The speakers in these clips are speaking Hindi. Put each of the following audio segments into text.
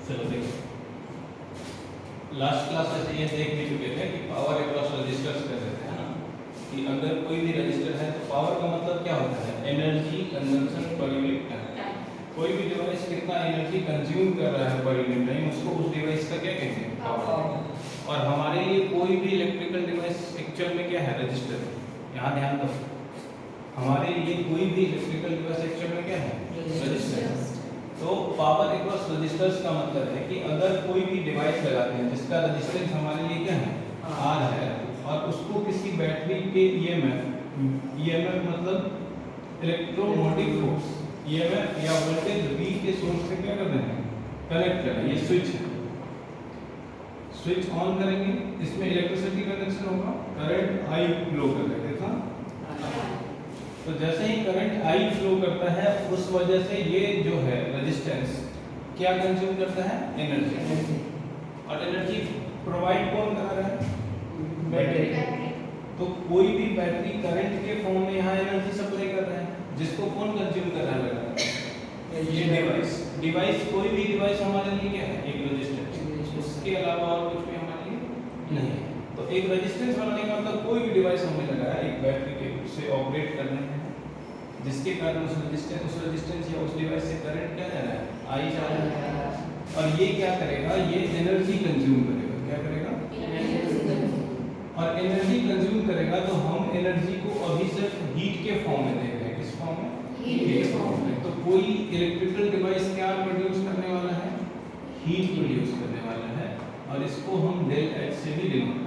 चलो देखो, लास्ट क्लास में ये देख भी चुके थे कि पावर अक्रॉस रजिस्टर्स कर रहे थे, है ना, कि अगर कोई भी रजिस्टर है तो पावर का मतलब क्या होता है, energy consumption per unit time. कोई भी डिवाइस कितना एनर्जी कंज्यूम कर रहा है पर यूनिट टाइम, उसको उस डिवाइस का क्या कहते हैं, पावर। और हमारे लिए कोई भी इलेक्ट्रिकल डिवाइस एक्चुअल में क्या है, रजिस्टर। यहाँ ध्यान दो, हमारे लिए कोई भी इलेक्ट्रिकल डिवाइस एक्चुअल में क्या है, रजिस्टर। तो पावर अक्रॉस रजिस्टर्स का मतलब है कि अगर कोई भी डिवाइस लगाते हैं जिसका रजिस्टेंस हमारे लिए क्या है, आर है, और उसको किसी बैटरी के ईएमएफ मतलब इलेक्ट्रोमोटिव फोर्स, ईएमएफ या वोल्टेज वी के सोर्स से क्या कर रहे हैं, कनेक्ट कर रहे हैं। ये स्विच है, स्विच ऑन करेंगे, इसमें इलेक्ट्रिसिटी कंडक्शन होगा, करंट आई फ्लो कर रहे था। तो जैसे ही करंट आई फ्लो करता है, उस वजह से ये जो है रेजिस्टेंस क्या कंज्यूम करता है, एनर्जी। और एनर्जी प्रोवाइड कौन कर रहा है, बैटरी। तो कोई भी बैटरी करंट के फॉर्म में यहाँ एनर्जी सप्लाई कर रहा है, जिसको कौन कंज्यूम कर रहा है, ये डिवाइस। कोई भी डिवाइस हमारे लिए क्या है, एक रेजिस्टेंस, उसके अलावा और कुछ भी हमारे लिए नहीं है। तो एक रेजिस्टेंस बनाने का मतलब कोई भी डिवाइस हमने लगाया एक बैटरी के से ऑपरेट करने में, जिसके कारण उस रेजिस्टेंस या उस डिवाइस से करंट क्या जा रहा है, आई जा रहा है। और ये क्या करेगा, ये एनर्जी कंज्यूम करेगा। क्या करेगा, और एनर्जी कंज्यूम करेगा। तो हम एनर्जी को अभी सिर्फ हीट के फॉर्म में देख रहे हैं। किस फॉर्म में, हीट के फॉर्म में। तो कोई इलेक्ट्रिकल डिवाइस क्या प्रोड्यूस करने वाला है, हीट प्रोड्यूस करने वाला है, और इसको हम डेल एच से भी डिनोट करते हैं।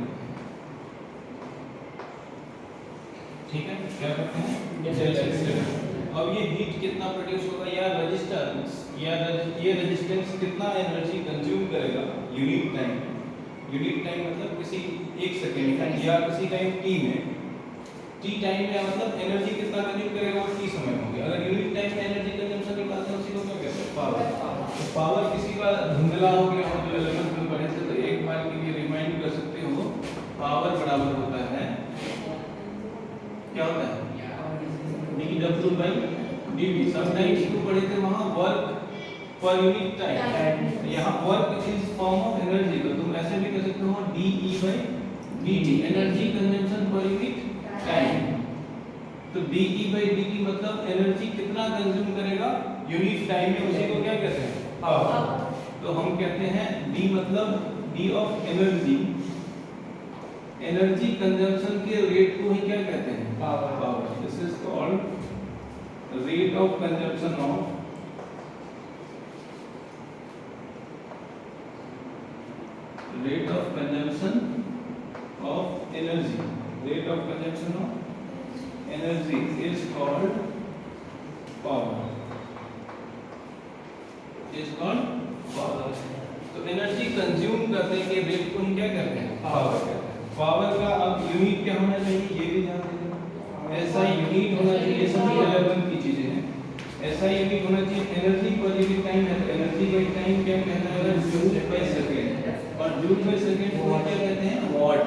ठीक है, क्या करते हैं, डेल एच से। अब ये हीट कितना प्रोड्यूस होगा, या रेजिस्टेंस या ये रेजिस्टेंस कितना एनर्जी कंज्यूम करेगा यूनिट टाइम। यूनिट टाइम मतलब किसी एक सेकंड या किसी टाइम टी में, टी टाइम में मतलब एनर्जी कितना कंज्यूम करेगा वो टी समय हो गया। अगर यूनिट टाइम में एनर्जी कंजम्पशन निकालते हैं उसी को क्या कहते हैं, पावर। तो पावर किसी का धुंधला हो गया हो जो 11th में पढ़े थे, तो एक बार के लिए रिमाइंड कर सकते हो, पावर बराबर होता है, क्या होता है, dW/dV। समटाइम्स को पढ़े थे वहां वर्क पर यूनिट टाइम, यहाँ work is form of energy. तो तुम ऐसे भी कह सकते हो DE/dt, energy consumption per unit time. तो DE/dt मतलब एनर्जी कितना कंज्यूम करेगा यूनिट टाइम में, उसी को क्या कहते हैं, पावर। तो हम कहते हैं D मतलब D of energy, energy consumption के रेट को ही क्या कहते हैं, power. This is called rate of consumption of rate of consumption of energy. Rate of consumption of energy is called power. Is called power. तो एनर्जी कंज्यूम करने के रेट को हम क्या कहते हैं, पावर कहते हैं। पावर का अब यूनिट क्या होना चाहिए, ये भी ध्यान दीजिए। ऐसा यूनिट होना चाहिए, सभी 11 की चीजें हैं। ऐसा यूनिट होना चाहिए, एनर्जी पर यूनिट टाइम है, तो एनर्जी बाय टाइम क्या कहना है, जूल बाय सेकंड। और जूल बाय सेकंड को क्या कहते हैं, वॉट।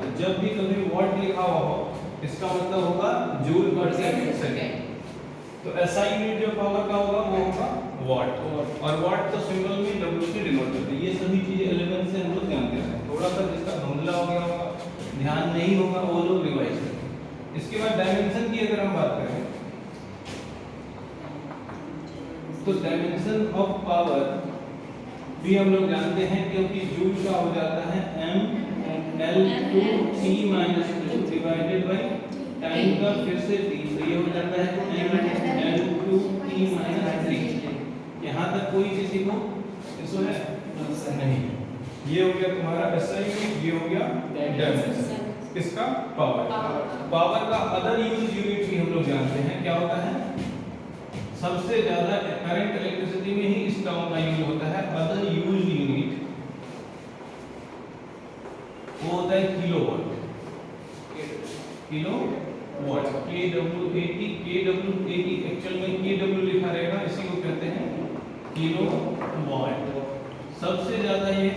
तो जब भी कभी वॉट लिखा हुआ हो, इसका मतलब होगा जूल पर सेकंड। तो ऐसा यूनिट जो पावर का होगा वो होगा वॉट। और वॉट तो सिंबल में W से डिनोट करते हैं। ये सभी चीजें 11 से हम लोग जानते हैं। थोड़ा सा जिसका धुंधला हो गया होगा, ध्यान नहीं होगा, वो लोग रिवाइज करें। इसके बाद डायमेंशन की अगर हम बात करें, तो डायमेंशन ऑफ पावर भी हम लोग जानते हैं, क्योंकि जूल का हो जाता है mL/T-2 डिवाइडेड बाय टाइम का फिर से T, तो ये हो जाता है mL/T-3। यहाँ तक कोई किसी को इसो है नहीं। ये हो गया तुम्हारा SI यूनिट, ये हो गया डायमेंशन किसका, पावर। पावर का अदर यूज यूनिट भी हम लोग जानते हैं, क्या होता है, सबसे ज्यादा करंट इलेक्ट्रिसिटी में ही इस टर्म का यूज होता है। अदर यूज यूनिट वो होता है किलोवाट। किलोवाट kW/80 एक्चुअल में kW लिखा रहेगा, इसी को कहते हैं किलोवाट। सबसे ज्यादा ये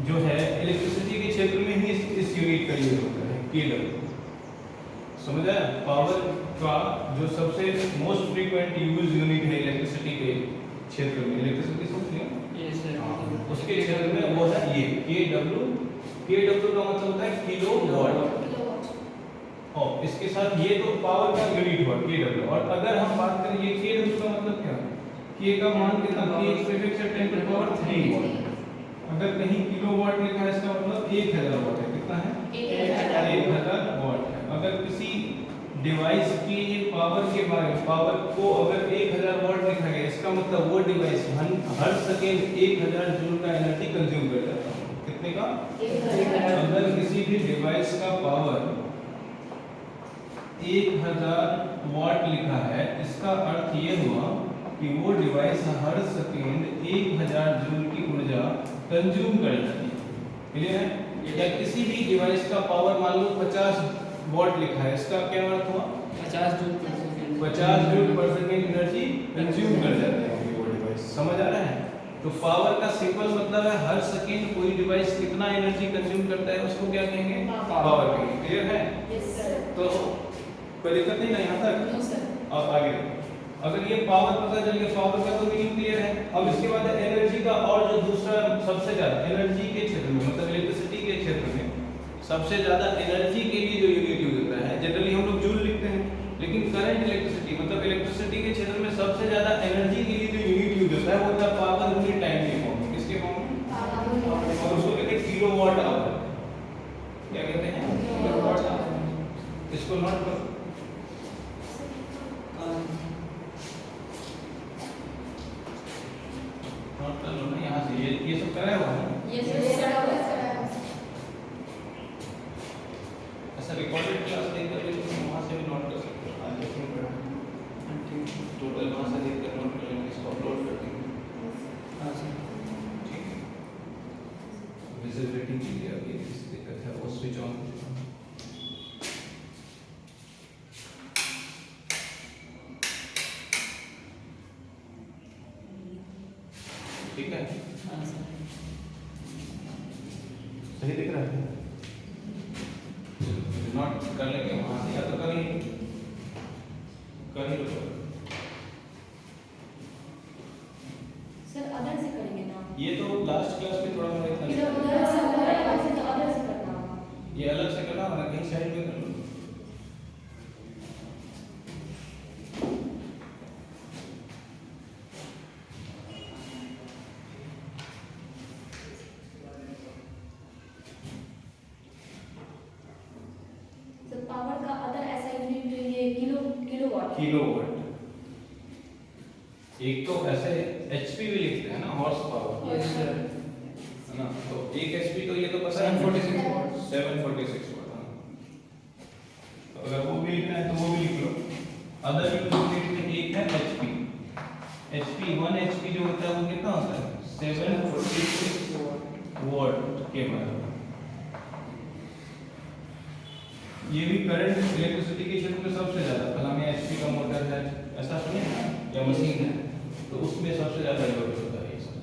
जो है इलेक्ट्रिसिटी के क्षेत्र में ही इस यूनिट का यूज होता है, kW। समझ आया, पावर का जो सबसे मोस्ट फ्रीक्वेंट यूज यूनिट है इलेक्ट्रिसिटी के क्षेत्र में, इलेक्ट्रिसिटी समझ लिया। उसके क्षेत्र में वो है ये kW। kW का मतलब होता है किलोवाट, और इसके साथ ये तो पावर का यूनिट हुआ kW। और अगर हम बात करें ये kW का मतलब क्या है, k का मान कितना, k प्रीफिक्स है 10 टू पावर 3 वाट। अगर कहीं किलोवाट लिखा है इसका मतलब 1000 वाट है। कितना है? 1000 वाट है। अगर किसी डिवाइस की पावर के बारे में, पावर को अगर 1000 वाट लिखा गया, इसका मतलब वो डिवाइस हर सेकेंड 1000 जूल का एनर्जी कंज्यूम कर जाता है। कितने का? 1000। अगर किसी भी डिवाइस का पावर 1000 वाट लिखा है, इसका अर्थ ये हुआ कि वो डिवाइस हर सेकेंड 1000 जूल की ऊर्जा कंज्यूम कर जाती है। क्लियर है? या किसी भी डिवाइस का पावर मान लो 50 वाट लिखा है, इसका क्या अर्थ हुआ? 50 जूल पर सेकेंड एनर्जी कंज्यूम कर जाती है वो डिवाइस। समझ आ रहा है? तो पावर का सिंपल मतलब है हर सेकेंड कोई डिवाइस कितना एनर्जी कंज्यूम करता है उसको क्या कहेंगे? पावर कहेंगे। क्लियर है? Yes sir. तो कोई दिक्कत नहीं ना यहाँ तक? No sir. अब आगे अगर ये पावर पता चल गया, पावर का तो मीनिंग क्लियर है। अब इसके बाद एनर्जी का, और जो दूसरा सबसे ज्यादा एनर्जी के क्षेत्र में, मतलब इलेक्ट्रिसिटी के क्षेत्र में सबसे ज्यादा एनर्जी के लिए जो यूनिट यूज होता है, जनरली हम लोग जूल लिखते हैं, लेकिन करंट इलेक्ट्रिसिटी मतलब इलेक्ट्रिसिटी के क्षेत्र में सबसे ज्यादा एनर्जी के लिए जो यूनिट यूज होता है वो होता है पावर यूनिट टाइम के फॉर्म में। किसके फॉर्म में? और उसको कहते हैं किलोवाट आवर। क्या कहते हैं? Kilowatt hour. इसको नोट करो। नोट कर लो ना यहाँ से, ये सब कराया हुआ है। Yes sir. ऐसा रिकॉर्डेड क्लास देखकर भी तुम वहाँ से भी नोट कर सकते हो। आज जैसे टोटल वहाँ से देखकर नोट कर लेंगे, इसको अपलोड कर देंगे। हाँ सर, ठीक है। विजिबिलिटी के लिए अभी इस दिक्कत है, वो स्विच ऑन हो चुका है। ठीक है? सही दिख रहा है? नोट कर लेंगे वहाँ से, या तो कर ही लो। सर अदर से करेंगे ना? ये तो लास्ट क्लास में थोड़ा बहुत इतना इधर उधर से करेंगे तो अदर से करना होगा। ये अलग से करना होगा, कहीं साइड में कर लो। सर पावर का अदर ऐसा यूनिट ये किलोवाट। किलोवाट। एक तो ऐसे एचपी भी लिखते हैं ना, हॉर्स पावर। Yes sir. है ना? तो एक एचपी तो ये तो पता है 746 वाट। हाँ। तो अगर वो भी लिखना है तो वो भी लिख लो। अदर यूनिट में एक है एचपी। एचपी 1 एचपी जो होता है वो कितना होता है? 746 वाट के बराबर। ये भी करंट इलेक्ट्रिसिटी के क्षेत्र में सबसे ज्यादा, फलाने एचपी का मोटर है ऐसा सुनिए ना, या मशीन है, तो उसमें सबसे ज्यादा लोड होता है ये सब।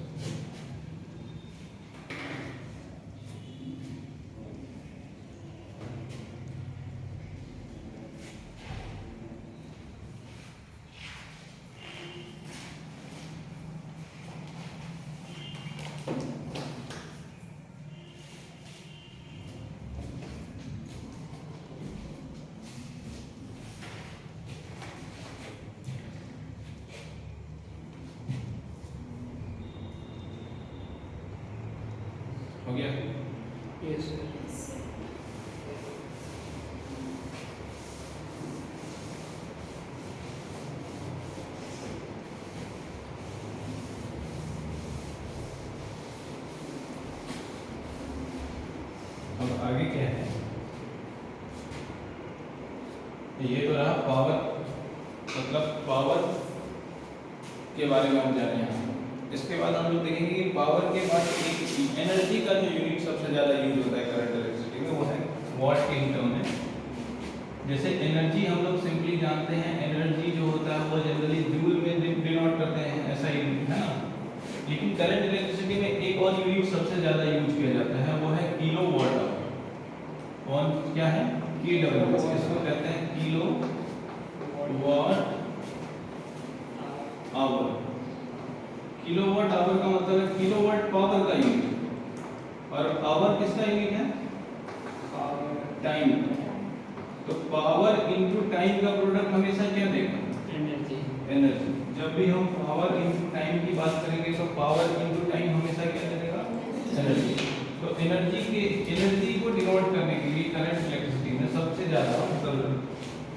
हो गया? Yes sir. अब आगे क्या है? ये तो रहा पावर, मतलब पावर के बारे में हम जाने हैं। इसके बाद हम लोग देखेंगे कि पावर के बाद एक एनर्जी का जो यूनिट सबसे ज़्यादा यूज होता है करंट इलेक्ट्रिसिटी में वो है वाट के टर्म में। जैसे एनर्जी हम लोग सिंपली जानते हैं, एनर्जी जो होता है वो जनरली जूल में डिनोट करते हैं, ऐसा यूनिट है ना। लेकिन करंट इलेक्ट्रिसिटी में एक और यूनिट सबसे ज़्यादा यूज किया जाता है, वो है किलो वाट आवर। कौन क्या है? KW। इसको कहते हैं kilowatt hour. Kilowatt hour का मतलब है किलोवाट पावर का यूनिट, और आवर किसका यूनिट है? टाइम। तो पावर इनटू टाइम का प्रोडक्ट हमेशा क्या देगा? एनर्जी। जब भी हम पावर इनटू टाइम की बात करेंगे तो पावर इनटू टाइम हमेशा क्या देगा? एनर्जी। तो एनर्जी को डिनोट करने के लिए करंट इलेक्ट्रिसिटी में सबसे ज्यादा मतलब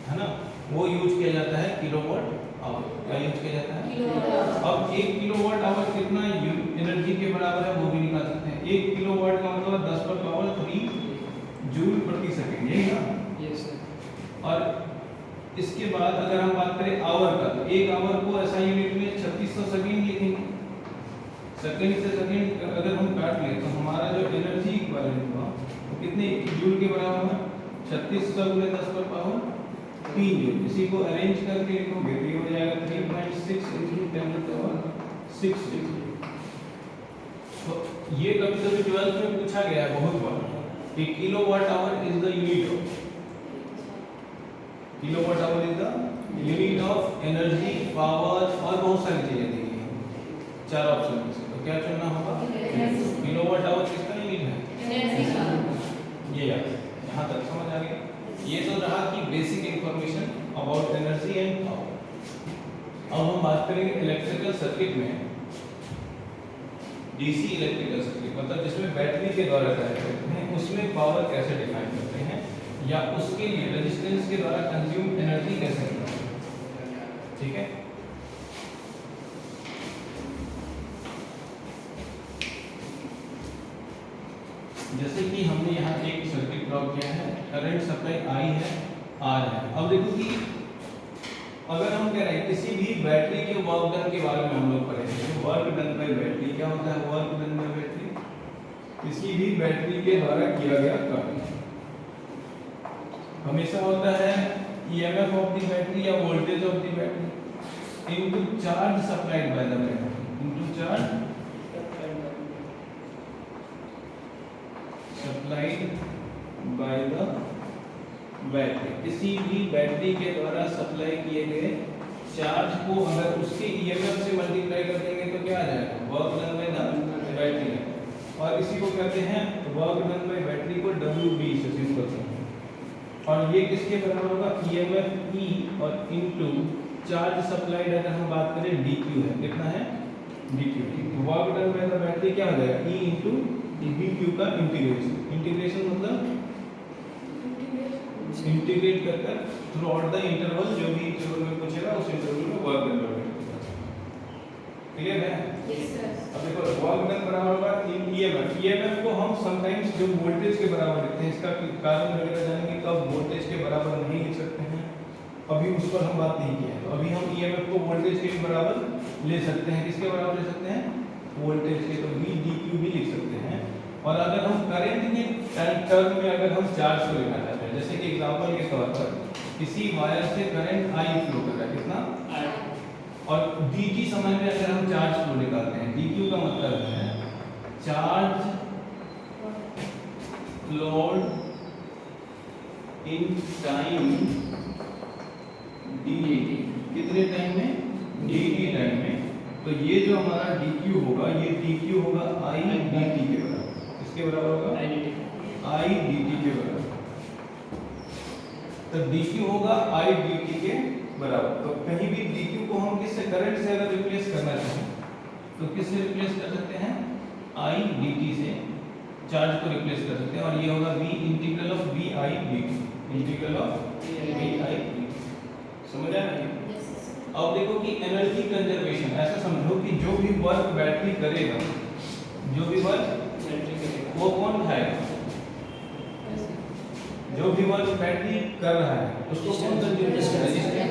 है ना वो यूज किया जाता है किलोवाट आवर। क्या यूज किया जाता है? Kilowatt hour. अब 1 किलोवाट आवर कितना एनर्जी के बराबर है वो भी निकाल सकते हैं। 1 किलोवाट का मतलब 10 पर पावर 3 जूल प्रति सेकंड, यही ना? Yes sir. और इसके बाद अगर हम बात करें आवर का, तो 1 आवर को ऐसा यूनिट में 3600 सेकंड लिखेंगे। सेकंड से सेकंड अगर हम काट लें तो हमारा जो एनर्जी इक्विवेलेंट हुआ वो कितने जूल के बराबर है? 3600 गुणे 10 पर पावर 3 जूल। इसी को अरेंज करके लिखोगे तो ये हो जाएगा 3.6 into 10⁶ जूल। तो ये कभी 12th में पूछा गया है बहुत बार कि kilowatt hour is the unit of, kilowatt hour is the unit of energy, power और बहुत सारी चीजें दी गई हैं 4 ऑप्शन में से। तो क्या चुनना होगा? किलोवाट आवर किसका यूनिट है? एनर्जी का। ये याद, यहाँ तक समझ आ गया? ये तो रहा कि basic information about energy and power. अब हम बात करेंगे इलेक्ट्रिकल सर्किट में, डीसी इलेक्ट्रिकल सर्किट मतलब जिसमें बैटरी के द्वारा कार्य करते हैं, उसमें पावर कैसे डिफाइन करते हैं या उसके लिए रेजिस्टेंस के द्वारा कंज्यूम एनर्जी कैसे निकालते हैं। ठीक है? जैसे कि हमने यहाँ एक सर्किट ड्रॉ किया है, करंट सप्लाई आई है, आर है। अब देखो कि अगर हम कह रहे हैं किसी भी बैटरी के वर्क डन के बारे में हम लोग पढ़ेंगे, वर्क डन बाय बैटरी क्या होता है? वर्क डन बाय बैटरी किसी भी बैटरी के द्वारा किया गया कार्य हमेशा होता है ईएमएफ ऑफ द बैटरी या voltage of the battery into charge supplied by the battery, into charge supplied by the battery. किसी भी बैटरी के द्वारा सप्लाई किए गए चार्ज को अगर उसके ईएमएफ से मल्टीप्लाई कर देंगे तो क्या आ जाएगा? Work done by the battery. और इसी को कहते हैं वर्क डन बाय बैटरी को WB से सिंपल से। और ये किसके बराबर होगा? ईएमएफ E और इनटू चार्ज सप्लाइड अगर हम बात करें DQ है, कितना है? DQ। Work done by the battery क्या हो जाएगा? E इनटू DQ का इंटीग्रेशन। इंटीग्रेशन मतलब इंटीग्रेट कर थ्रू आउट द इंटरवल, जो भी इंटरवल में पूछेगा उस इंटरवल में वर्क डन बराबर। क्लियर है? Yes sir. अब देखो वर्क डन बराबर होगा ईएमएफ। ईएमएफ को हम समटाइम्स जो वोल्टेज के बराबर लिखते हैं, इसका कारण वगैरह जानेंगे कब वोल्टेज के बराबर नहीं लिख सकते हैं, अभी उस पर हम बात नहीं की है। तो अभी हम ईएमएफ को वोल्टेज के बराबर ले सकते हैं। किसके बराबर ले सकते हैं? वोल्टेज के। तो V dQ भी लिख सकते हैं। और अगर हम करंट के टर्म में अगर हम चार्ज को लिखना चाहते हैं, जैसे कि एग्जांपल के तौर पर किसी वायर से करंट I फ्लो कर रहा है, कितना? और dt समय में अगर हम चार्ज फ्लो निकालते हैं, dQ का मतलब है charge flowed in time dt। कितने टाइम में? dt टाइम में। तो ये जो हमारा dQ होगा, ये dQ होगा I dt के बराबर। किसके बराबर होगा? I dt के बराबर। तो dQ होगा I dt के बराबर। तो कहीं भी dQ को हम किससे, करंट से अगर रिप्लेस करना चाहें तो किससे रिप्लेस कर सकते हैं? I dt से चार्ज को रिप्लेस कर सकते हैं। और ये होगा V integral of Vi dt, integral of Vi dt। समझ आया ना? अब देखो कि एनर्जी कंजर्वेशन, ऐसा समझो कि जो भी वर्क बैटरी करेगा, जो भी वर्क वो कौन खाएगा? जो भी वर्क बैटरी कर रहा है उसको कौन कंज्यूम करेगा?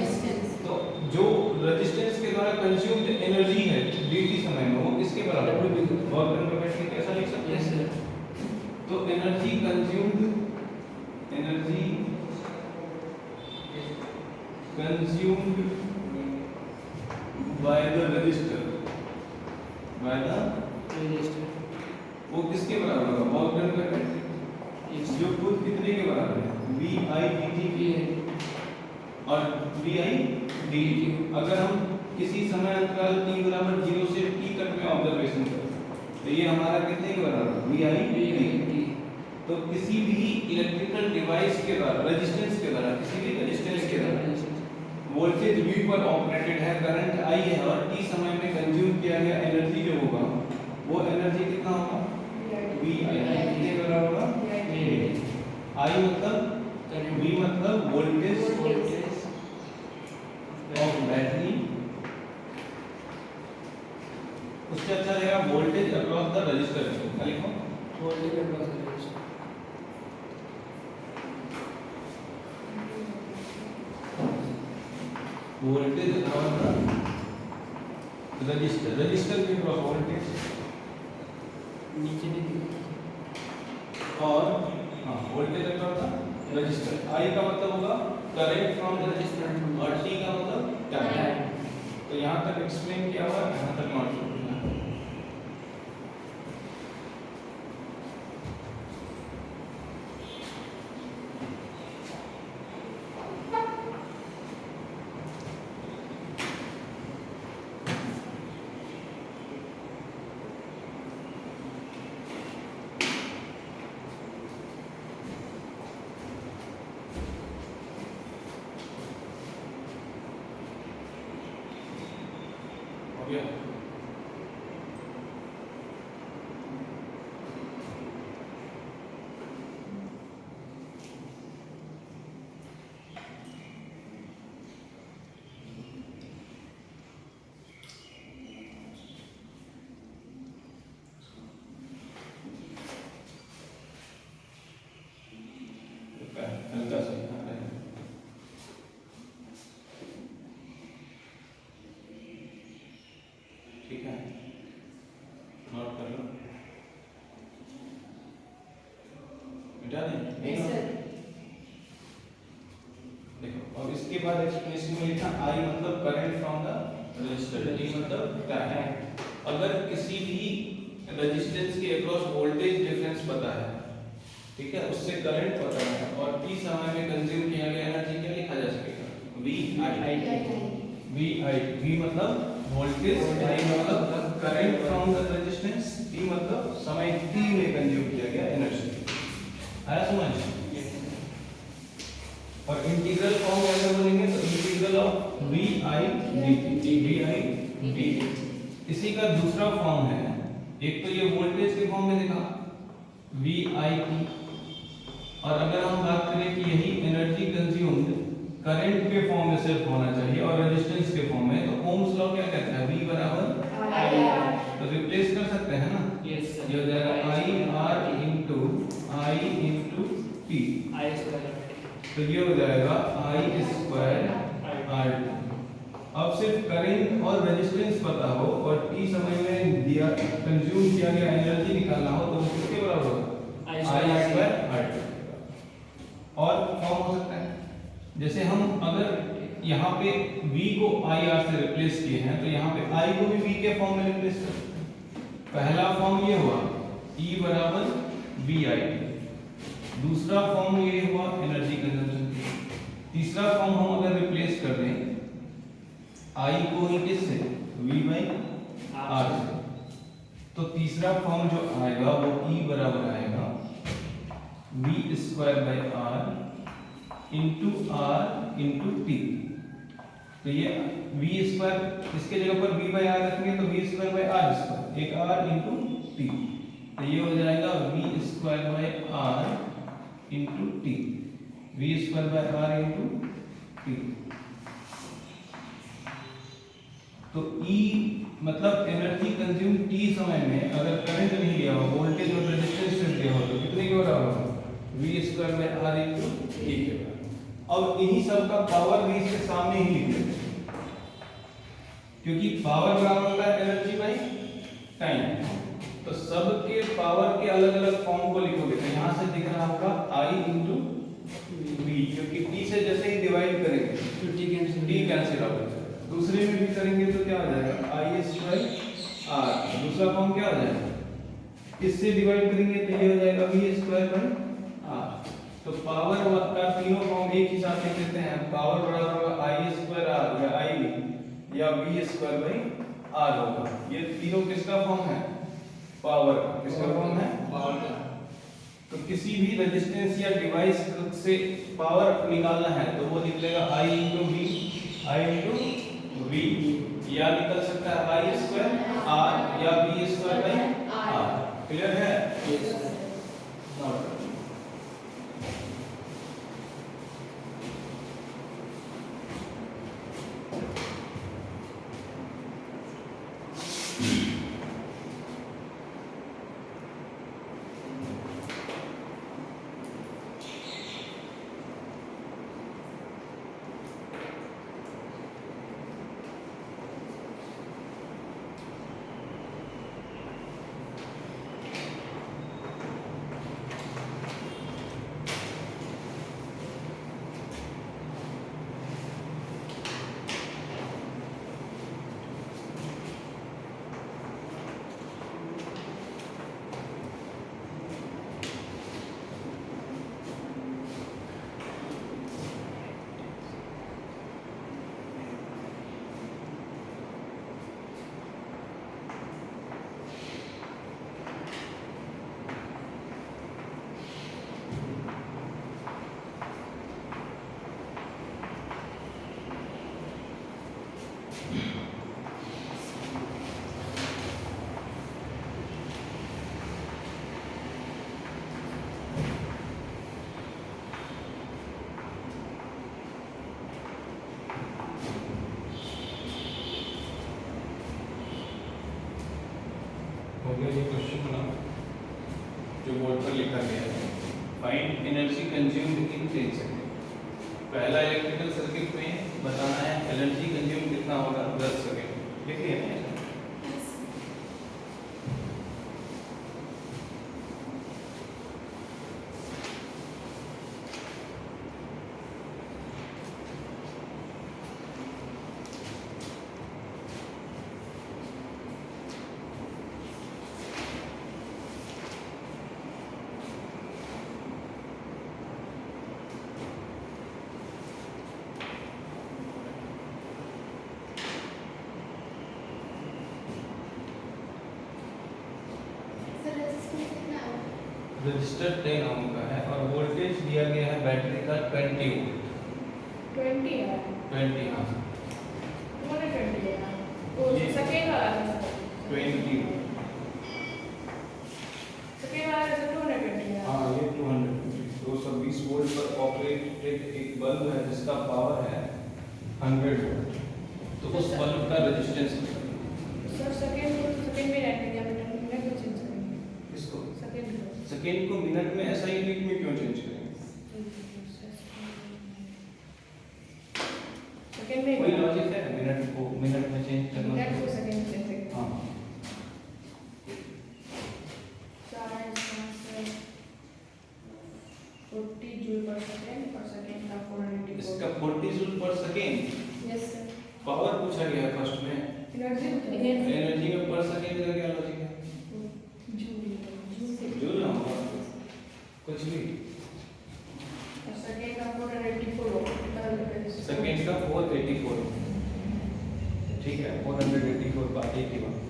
तो जो रेजिस्टेंस के द्वारा कंज्यूम्ड एनर्जी है dt समय में, वो किसके बराबर? Work done by battery. कैसा लिख सकते हैं? तो energy consumed by the resistor, वो किसके बराबर होगा? Work done by battery. जो खुद कितने के बराबर है? Vi dt और Vi dt। अगर हम किसी समय अंतराल t बराबर 0 से t तक तो ये हमारा कितने के बराबर वी आई। तो किसी भी इलेक्ट्रिकल डिवाइस के द्वारा रेजिस्टेंस के द्वारा किसी भी रेजिस्टेंस के द्वारा वोल्टेज V पर ऑपरेटेड है, करंट I है और t समय में कंज्यूम किया गया एनर्जी जो होगा वो एनर्जी कितना होगा V I। कितने के बराबर होगा I मतलब V मतलब वोल्टेज ऑफ बैटरी, उससे अच्छा रहेगा वोल्टेज अक्रॉस द रजिस्टर। क्या लिखो voltage across the register. Voltage across the register, register के अक्रॉस वोल्टेज नीचे नहीं और हाँ voltage across the register. I का मतलब होगा करंट फ्रॉम द रजिस्टर और T का मतलब टाइम। तो यहाँ तक एक्सप्लेन किया हुआ है, यहाँ तक नोट करना। हो गया? हल्का सा ठीक है, नोट कर लो। मिटा दें? Yes sir. देखो अब इसके बाद एक्सप्लेनेशन में लिखा I मतलब current from the register, T मतलब टाइम। अगर किसी भी रेजिस्टेंस के अक्रॉस वोल्टेज डिफरेंस पता है, ठीक है, उससे करंट पता है और T समय में कंज्यूम किया गया एनर्जी क्या लिखा जा सकेगा V I। V मतलब वोल्टेज, I मतलब current from the resistance, T मतलब समय T में कंज्यूम किया गया एनर्जी। आया समझ? और इंटीग्रल फॉर्म कैसे बनेंगे तो integral of V I dt। इसी का दूसरा फॉर्म है, एक तो ये वोल्टेज के फॉर्म में देखा V I T, और अगर हम बात करें कि यही एनर्जी कंज्यूम्ड करंट के फॉर्म में सिर्फ होना चाहिए और रेजिस्टेंस के फॉर्म में, तो ओम्स लॉ क्या कहता है V बराबर I। तो रिप्लेस कर सकते हैं ना, यस सर। ये हो जाएगा I into T। I square. तो ये हो जाएगा I स्क्वायर R। अब सिर्फ करंट और रेजिस्टेंस पता हो और T समय में दिया कंज्यूम किया गया एनर्जी निकालना हो तो वो किसके बराबर होगा I स्क्वायर R। और फॉर्म हो सकता है जैसे हम अगर यहाँ पे V को IR से रिप्लेस किए हैं तो यहाँ पे I को भी V के फॉर्म में रिप्लेस कर सकते हैं। पहला फॉर्म ये हुआ E बराबर VI, दूसरा फॉर्म ये हुआ एनर्जी कंजम्पशन। तीसरा फॉर्म हम अगर रिप्लेस कर दें I को ही किससे V बाई R से, तो तीसरा फॉर्म जो आएगा वो E बराबर आएगा V square by R into R into T। तो ये V स्क्वायर इसके जगह पर V बाई R रखेंगे तो V square by R square, एक R इंटू T। तो ये हो जाएगा V square by R into T, V square by R into T। तो E मतलब एनर्जी कंज्यूम T समय में अगर करंट नहीं लिया हो, वोल्टेज और रेजिस्टेंस सिर्फ दिया हो तो कितने के बराबर होगा V square by R into T के बराबर। अब इन्हीं सब का पावर भी इसके सामने ही लिख देते हैं, क्योंकि पावर बराबर होता है एनर्जी बाई टाइम। तो सबके पावर के अलग अलग फॉर्म को लिखोगे तो यहाँ से दिख रहा होगा I इंटू V, क्योंकि T से जैसे ही डिवाइड करेंगे तो T कैंसिल आउट हो जाएगा। दूसरे में भी करेंगे तो क्या हो जाएगा I स्क्वायर R, दूसरा फॉर्म क्या हो जाएगा, इससे डिवाइड करेंगे तो ये हो जाएगा V स्क्वायर बाई R। तो पावर का तीनों फॉर्म एक ही साथ लिख देते हैं, पावर बराबर होगा I स्क्वायर R या IV या V स्क्वायर बाई R होगा। ये तीनों किसका फॉर्म है पावर का, किसका फॉर्म है पावर का। तो किसी भी रेजिस्टेंस या डिवाइस से पावर निकालना है तो वो निकलेगा I into V, I into V, या निकल सकता है I स्क्वायर R या V square by R। Clear है? Yes sir. नोट हो गया ये क्वेश्चन ना जो बोर्ड पर लिखा गया है। Find energy consumed in 10 second. पहला इलेक्ट्रिकल सर्किट में बताना है एनर्जी कंज्यूम कितना होगा 10 सेकंड। लिखिए ना रजिस्टर 10 ओम का है और वोल्टेज दिया गया है बैटरी का 20 वोल्ट। 20 है 20 हाँ 220 है वो ये- सेकंड वाला है 20 सेकंड वाला है 220 है हाँ ये 220 220 वोल्ट पर ऑपरेटेड एक बल्ब है जिसका पावर है 100 वोल्ट। तो उस बल्ब का रेजिस्टेंस सर सेकंड को सेकंड में रखेंगे या मिनट में चेंज करेंगे इसको सेकंड को सेकेंड को मिनट में ऐसा यूनिट में क्यों चेंज करेंगे? सेकंड में कोई लॉजिक है मिनट को मिनट में चेंज करना? मिनट को सेकंड में चेंज करेंगे हाँ 40 जूल पर सेकंड और सेकंड का 480 इसका 40 जूल पर सेकेंड यस सर पावर पूछा गया है फर्स्ट में। एनर्जी एनर्जी में पर सेकेंड का क्या लॉजिक है? जूल जूल ना होगा कुछ भी सेकंड का 484 सेकेंड का 484 ठीक है 484 बात एक ही बात।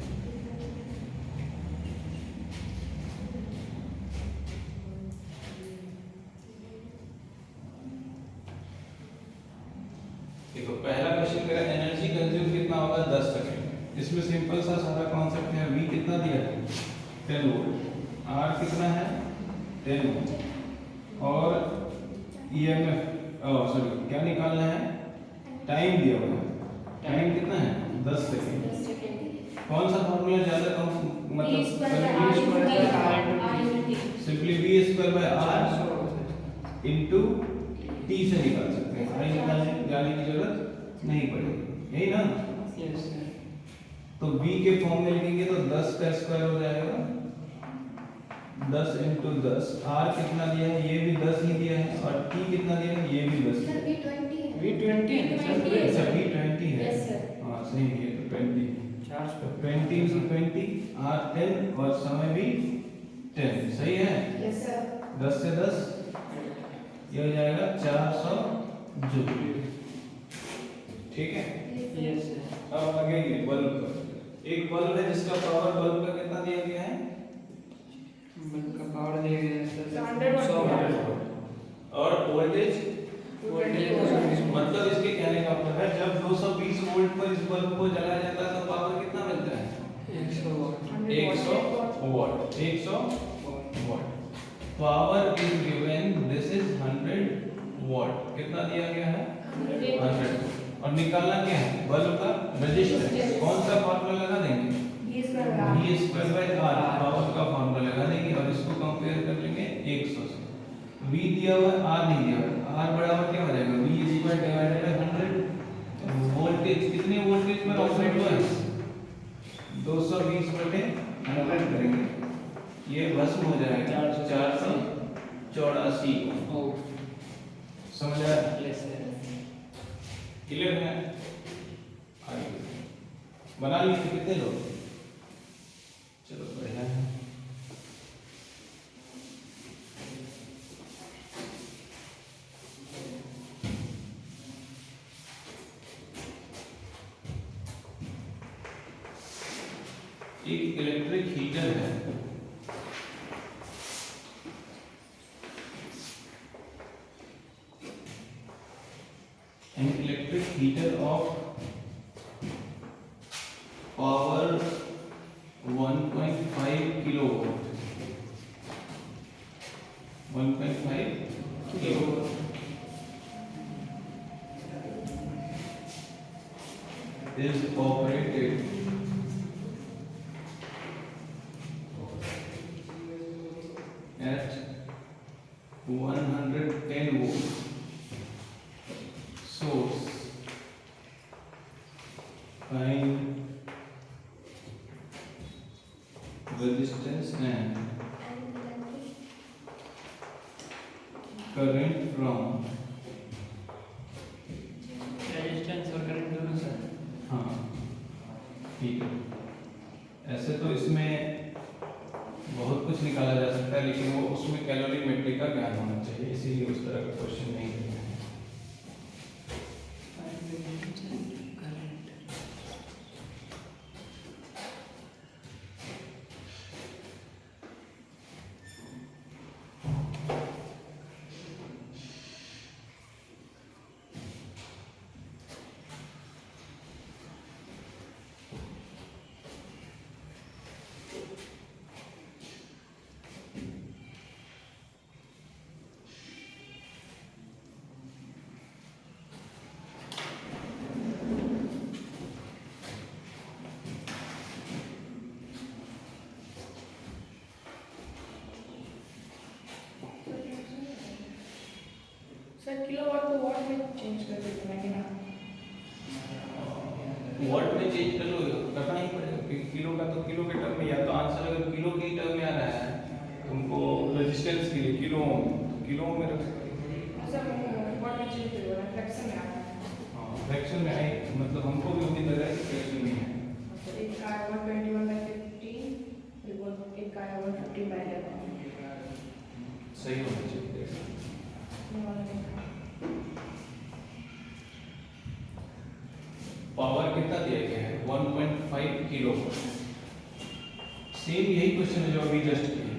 देखो पहला क्वेश्चन करें एनर्जी कंज्यूम कितना होगा 10 सेकंड। इसमें सिंपल सा सारा कॉन्सेप्ट है V कितना दिया है 10 वोल्ट, R कितना है 10 वोल्ट और EMF सॉरी क्या निकालना है टाइम दिया हुआ है। टाइम कितना है 10 सेकंड। कौन सा फॉर्मूला ज्यादा कम मतलब simply V square by R into T से निकाल सकते हैं। I निकालने जाने की जरूरत नहीं पड़ेगी यही ना। Yes sir. तो V के फॉर्म में लिखेंगे तो 10 का स्क्वायर हो जाएगा 10 इंटू 10। R कितना दिया है ये भी 10 ही दिया है और T कितना दिया है ये भी 10 सर है। V20 है सर। अच्छा V20 है यस सर हाँ सही है तो 20 चार्ज तो 20 इंटू 20 R 10 और समय भी 10 सही है। यस सर 10 से 10 ये हो जाएगा 400 जूल ठीक है। Yes sir. अब आगे ये बल्ब का एक बल्ब है जिसका पावर बल्ब का कितना दिया गया है बल्ब का पावर दिया गया है सर 100 100 watt। वाट। और वोल्टेज वोल्टेज 220 मतलब इसके कहने का मतलब है जब 220 वोल्ट पर इस बल्ब को जलाया जाता है तो पावर कितना मिलता है 100 वाट। 100 watt 100 watt power is given this is 100 watt कितना दिया गया है 100 और निकालना क्या है बल्ब का रेजिस्टेंस कौन सा फार्मूला लगा देंगे V square by R power का फार्मूला लगा देंगे और इसको कंपेयर कर लेंगे 100 से V दिया हुआ है R नहीं दिया हुआ है R बराबर क्या हो जाएगा V square divided by 100 voltage कितने वोल्टेज पर ऑपरेट हुआ है 220 बटे 100 करेंगे ये भस्म हो जाएगा 484 ओ समझ आया यस सर। क्लियर है आगे बना लिए थे कितने लोग चलो बढ़िया है एक इलेक्ट्रिक हीटर है an electric heater of power 1.5 kilowatt 1.5 kilowatt is operated at 110 volts source find resistance and current from resistance और करंट दोनों सर। हाँ ठीक है ऐसे तो इसमें बहुत कुछ निकाला जा सकता है लेकिन वो उसमें कैलोरीमेट्री का ज्ञान होना चाहिए इसीलिए उस तरह का क्वेश्चन नहीं दिया है सर किलोवाट को वॉट में चेंज कर देते हैं कि ना वॉट में चेंज कर लो करना ही पड़ेगा क्योंकि किलो का तो किलो के टर्म में या तो आंसर अगर किलो के टर्म में आ रहा है तुमको रेजिस्टेंस के लिए किलो में रख सकते हो सर वॉट में चेंज कर देना फ्रैक्शन में आता है हाँ फ्रैक्शन में आए मतलब हमको भी उम्मीद लग रहा है कि फ्रैक्शन में है सर एक का 121/15 रिपोर्ट एक का 150/11 सही होना चाहिए पावर कितना दिया गया है 1.5 किलोवाट सेम यही क्वेश्चन है जो अभी जस्ट किए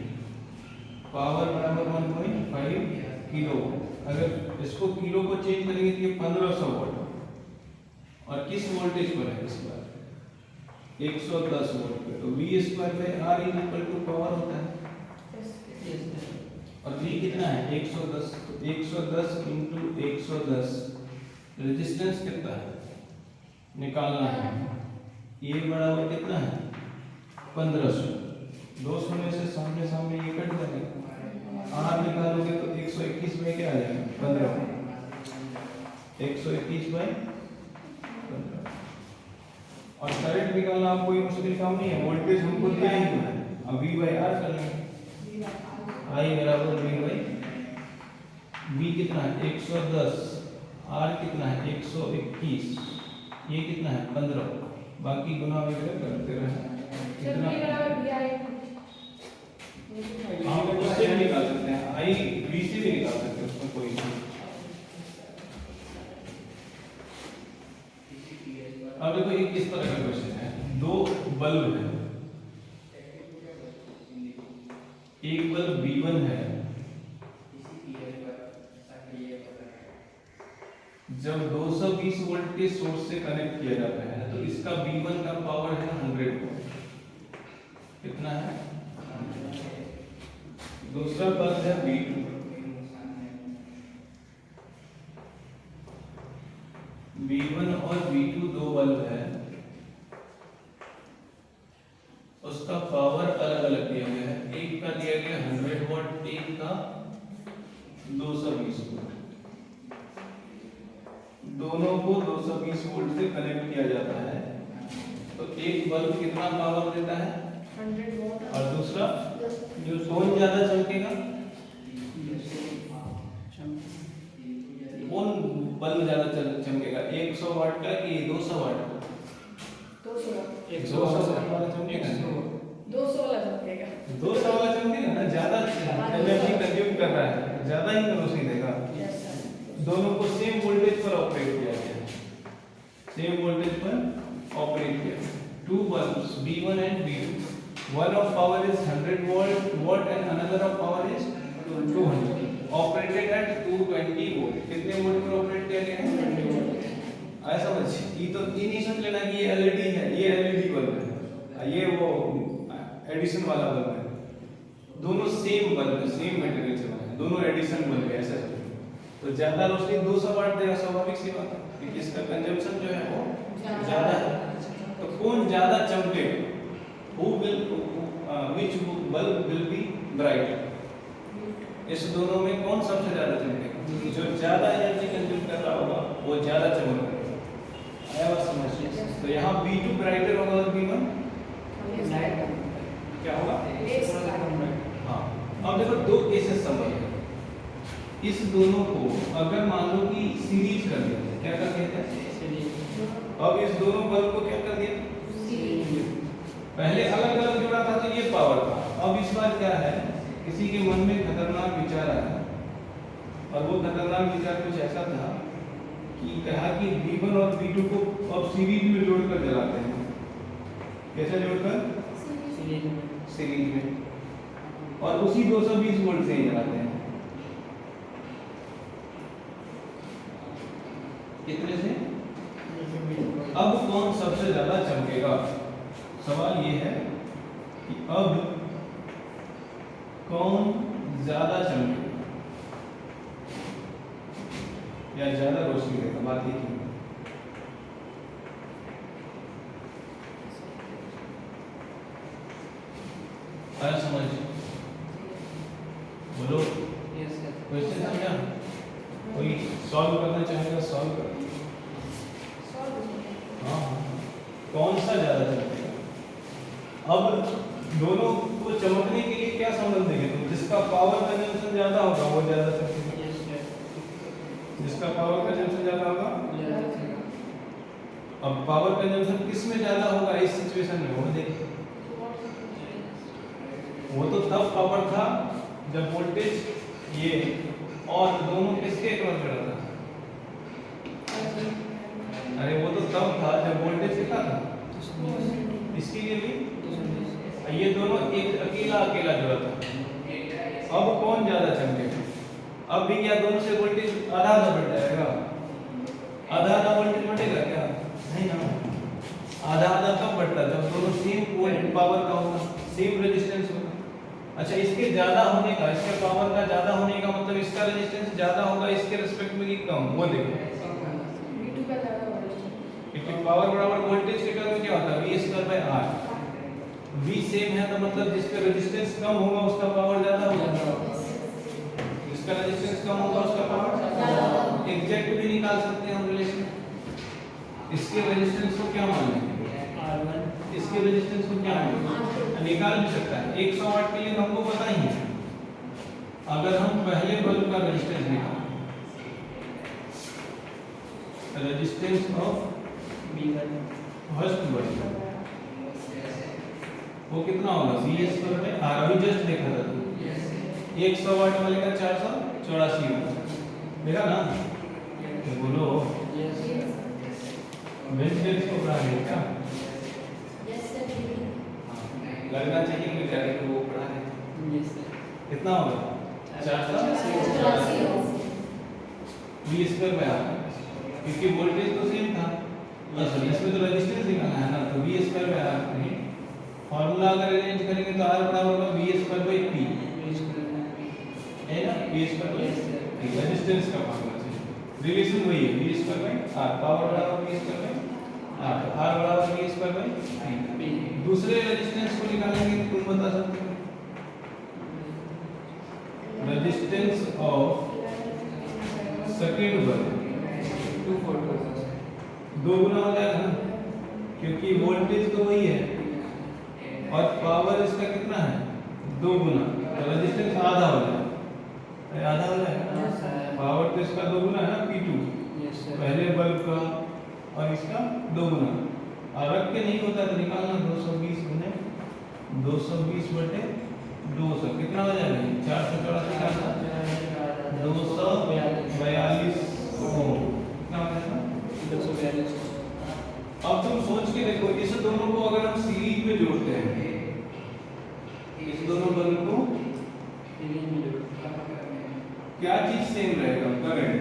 पावर बराबर 1.5 किलोवाट अगर इसको किलो को चेंज करेंगे तो ये 1500 वोल्ट और किस वोल्टेज पर है इस बार 110 वोल्ट पे तो V square by R equal to power होता है यस सर। और V कितना है 110 तो 110 into 110 रेजिस्टेंस कितना है निकालना है ये बराबर कितना है 1500 दो शून्य से सामने सामने ये कट जाएगा R निकालोगे तो 121 में क्या आ जाएगा 15 121 बाय 15 और करंट निकालना आपको कोई मुश्किल काम नहीं है वोल्टेज हमको दिया ही है अब V बाय R कर लेंगे I बराबर V बाय V कितना है 110 R कितना है 121 ये कितना है 15 बाकी गुना वगैरह करते रहे सर कितना V बराबर V आई हम उससे भी निकाल सकते हैं I V से भी निकाल सकते हैं उसमें कोई नहीं अब देखो ये किस तरह का क्वेश्चन है दो बल्ब है एक बल्ब B1 है, जब 220 वोल्ट के सोर्स से कनेक्ट किया जाता है तो इसका B1 का पावर है 100 वोल्ट। कितना है? दूसरा बल्ब है B2, B1 और B2 दो बल्ब है, उसका पावर अलग अलग दिया गया है। एक का दिया गया 100 वोल्ट, एक का 220 वोल्ट। दोनों को 220 वोल्ट से कनेक्ट किया जाता है तो एक बल्ब कितना पावर देता है? 100 वोल्ट और दूसरा कौन ज्यादा चमकेगा? कौन बल्ब ज्यादा चमकेगा, 100 वाट का कि 200 वाट का? 200 200 वाला चमकेगा, 200 वाला चमकेगा। 200 वाला चमकेगा ना, ज्यादा एनर्जी कंज्यूम कर रहा है, ज्यादा ही रोशनी देगा। Yes sir. दोनों को सेम वोल्टेज पर ऑपरेट किया गया है, सेम वोल्टेज पर ऑपरेट किया। Two bulbs B1 and B2, one of power is 100 watt and another of power is 200, operated at 220 volt। कितने वोल्ट पर ऑपरेट किया गया है? ऐसा समझ, ये तो ये नहीं समझ लेना कि ये एलईडी है, ये एलईडी बल्ब है, ये वो एडिशन वाला बल्ब है। दोनों सेम बल्ब है, सेम मटेरियल से बने हैं, दोनों एडिशन बल्ब है। ऐसा तो ज्यादा रोशनी 200 वाट देगा, स्वाभाविक सी बात है कि इसका कंजम्पशन जो है वो ज्यादा है। तो कौन ज्यादा चमकेगा? Who will which bulb will be brighter? इस दोनों में कौन सबसे ज्यादा चमकेगा? जो ज्यादा एनर्जी कंज्यूम कर रहा होगा वो ज्यादा चमकेगा। आया बात समझ? तो यहाँ B2 ब्राइटर होगा और B1 क्या होगा? हाँ, अब देखो दो केसेस समझ। इस दोनों को अगर मान लो कि सीरीज कर दिया, क्या कर दिया था? अब इस दोनों बल्ब को क्या कर दिया? पहले अलग अलग जोड़ा था तो ये पावर था। अब इस बार क्या है, किसी के मन में खतरनाक विचार आया और वो खतरनाक विचार कुछ ऐसा था कि कहा कि B1 और B2 को अब सीरीज में जोड़कर जलाते हैं। कैसे जोड़कर? सीरीज में, और उसी 220 वोल्ट से ही जलाते हैं। कितने से? अब कौन सबसे ज्यादा चमकेगा? सवाल ये है कि अब कौन ज्यादा चमकेगा या ज्यादा रोशनी देगा? बात ये की आया समझ? बोलो, क्वेश्चन समझा? कोई सॉल्व करना चाहेगा? सॉल्व कर। हाँ, कौन सा ज्यादा चमकेगा? अब दोनों को चमकने के लिए क्या संबंध देंगे तुम? जिसका पावर कंजम्पशन ज्यादा होगा वो ज्यादा चमकेगा, जिसका पावर कंजम्पशन ज्यादा होगा। अब पावर कंजम्पशन किस में ज्यादा होगा इस सिचुएशन में? वो देखिए, वो तो तब पावर था जब वोल्टेज ये और दोनों किसके क्रॉस कर रहा था? अरे वो तो तब था जब वोल्टेज कितना था? इसके लिए भी ये दोनों एक अकेला अकेला जुड़ा था। अब कौन ज्यादा चमकेगा? अब भी क्या दोनों से वोल्टेज आधा आधा बढ़ जाएगा? आधा आधा वोल्टेज बढ़ेगा क्या? नहीं ना, आधा आधा कब बढ़ता है? जब दोनों सेम वोल्ट पावर का होगा, सेम रेजिस्टेंस होगा। अच्छा, इसके ज्यादा होने का, इसके पावर का ज्यादा होने का मतलब इसका रेजिस्टेंस ज्यादा होगा इसके रिस्पेक्ट में कि कम? वो देखो, B2 का ज्यादा होगा क्योंकि पावर बराबर वोल्टेज के टर्म में क्या होता है? V²/R। V सेम है तो मतलब जिसका रेजिस्टेंस कम होगा उसका पावर ज्यादा होगा, जिसका रेजिस्टेंस कम होगा उसका पावर ज्यादा होगा। एग्जैक्ट भी निकाल सकते हैं हम रिलेशन। इसके रेजिस्टेंस को क्या मान लेंगे? R1। इसके रेजिस्टेंस को क्या मान लेंगे? निकाल भी सकता है। 100 वाट के लिए हमको पता ही है। अगर हम पहले बल्ब का रेजिस्टेंस निकालें, रेजिस्टेंस ऑफ फर्स्ट बल्ब वो कितना होगा? V²/R। अभी जस्ट देखा था, 100 वाट वाले का 484 देखा ना? तो बोलो रेजिस्टेंस को पढ़ा है क्या? Yes sir. लगना चाहिए कि वो पढ़ा है। कितना होगा 484 v स्क्वायर में आ क्योंकि वोल्टेज तो सेम था सॉरी इसमें तो रेजिस्टेंस निकालना है ना तो v स्क्वायर में आ कहीं फार्मूला अगर अरेंज करेंगे तो r बराबर होगा v स्क्वायर बाय p है ना v स्क्वायर बाय रेजिस्टेंस का फार्मूला है रिलेशन वही है v square by r power बराबर v स्क्वायर बाय r बराबर v स्क्वायर बाय p दूसरे रेजिस्टेंस को निकालेंगे तो तुम बता सकते हो रेजिस्टेंस ऑफ सेकंड बल्ब 242 दो गुना हो जाएगा ना क्योंकि वोल्टेज तो वही है और पावर इसका कितना है दो गुना तो रेजिस्टेंस आधा हो जाएगा आधा हो जाएगा पावर तो इसका दो गुना है ना P2 यस सर पहले बल्ब का और इसका दो गुना और रख के नहीं होता तो निकालना 220 गुने 220 बटे 200 कितना हो जाएगा 484 का 242 ओम कितना हो जाएगा 242 अब तुम सोच के देखो इस दोनों को अगर हम सीरीज में जोड़ते हैं इस दोनों बल्ब को क्या चीज सेम रहेगा करंट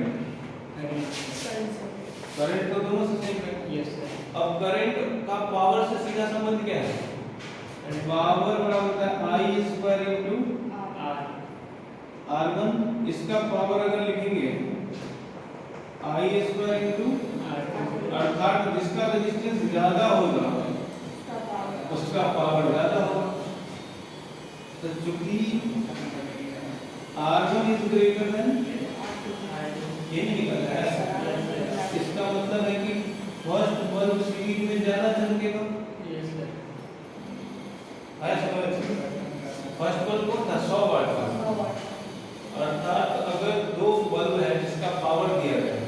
करंट तो दोनों से सेम है यस सर अब करंट का पावर से सीधा संबंध क्या है पावर बराबर होता है I स्क्वायर इनटू R1 इसका पावर अगर लिखेंगे I स्क्वायर इनटू अर्थात जिसका रेजिस्टेंस ज्यादा होगा उसका पावर ज्यादा होगा तो चूंकि R1 इज ग्रेटर देन ये नहीं निकल रहा है इसका मतलब है कि फर्स्ट बल्ब सीरीज में ज्यादा चमकेगा यस सर है समझ फर्स्ट बल्ब कौन था 100 वाट का अर्थात अगर दो बल्ब है जिसका पावर दिया गया है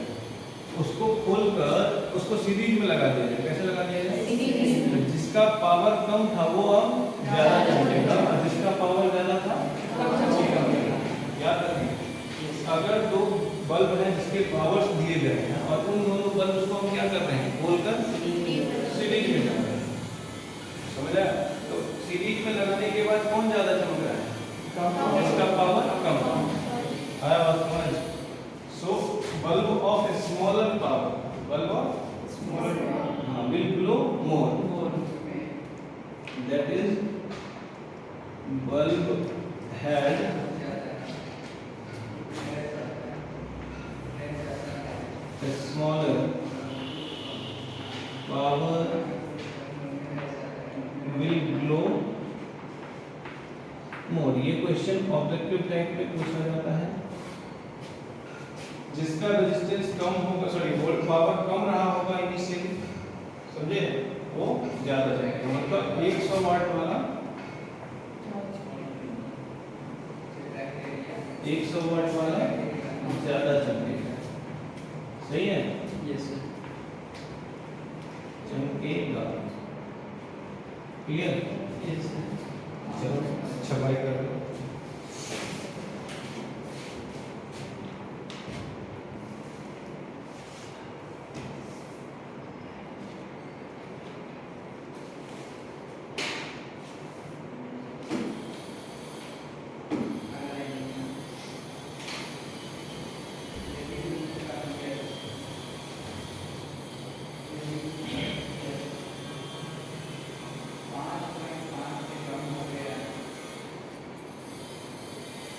उसको खोलकर उसको सीरीज में लगा दिया जाए कैसे लगा दिया जाए तो जिसका पावर कम था वो अब ज्यादा चमकेगा और जिसका पावर ज्यादा था कम चमकेगा याद रखिए अगर दो बल्ब हैं जिसके पावर्स दिए गए हैं और उन दोनों बल्ब को हम क्या कर रहे हैं खोलकर सीरीज में लगा रहे हैं समझ आया तो सीरीज में लगाने के बाद कौन ज्यादा चमक रहा है जिसका पावर कम आया बात समझ सो bulb of a smaller power bulb of smaller power will glow more that is bulb had a smaller power will glow more ये क्वेश्चन ऑब्जेक्टिव टाइप में पूछा जाता है जिसका रेजिस्टेंस कम होगा सॉरी वोल्ट पावर कम रहा होगा इनिशियली समझे वो ज्यादा जाएगा मतलब 100 वाट वाला 100 वाट वाला ज्यादा चमकेगा सही है यस सर चमकेगा क्लियर यस सर चलो छपाई कर लो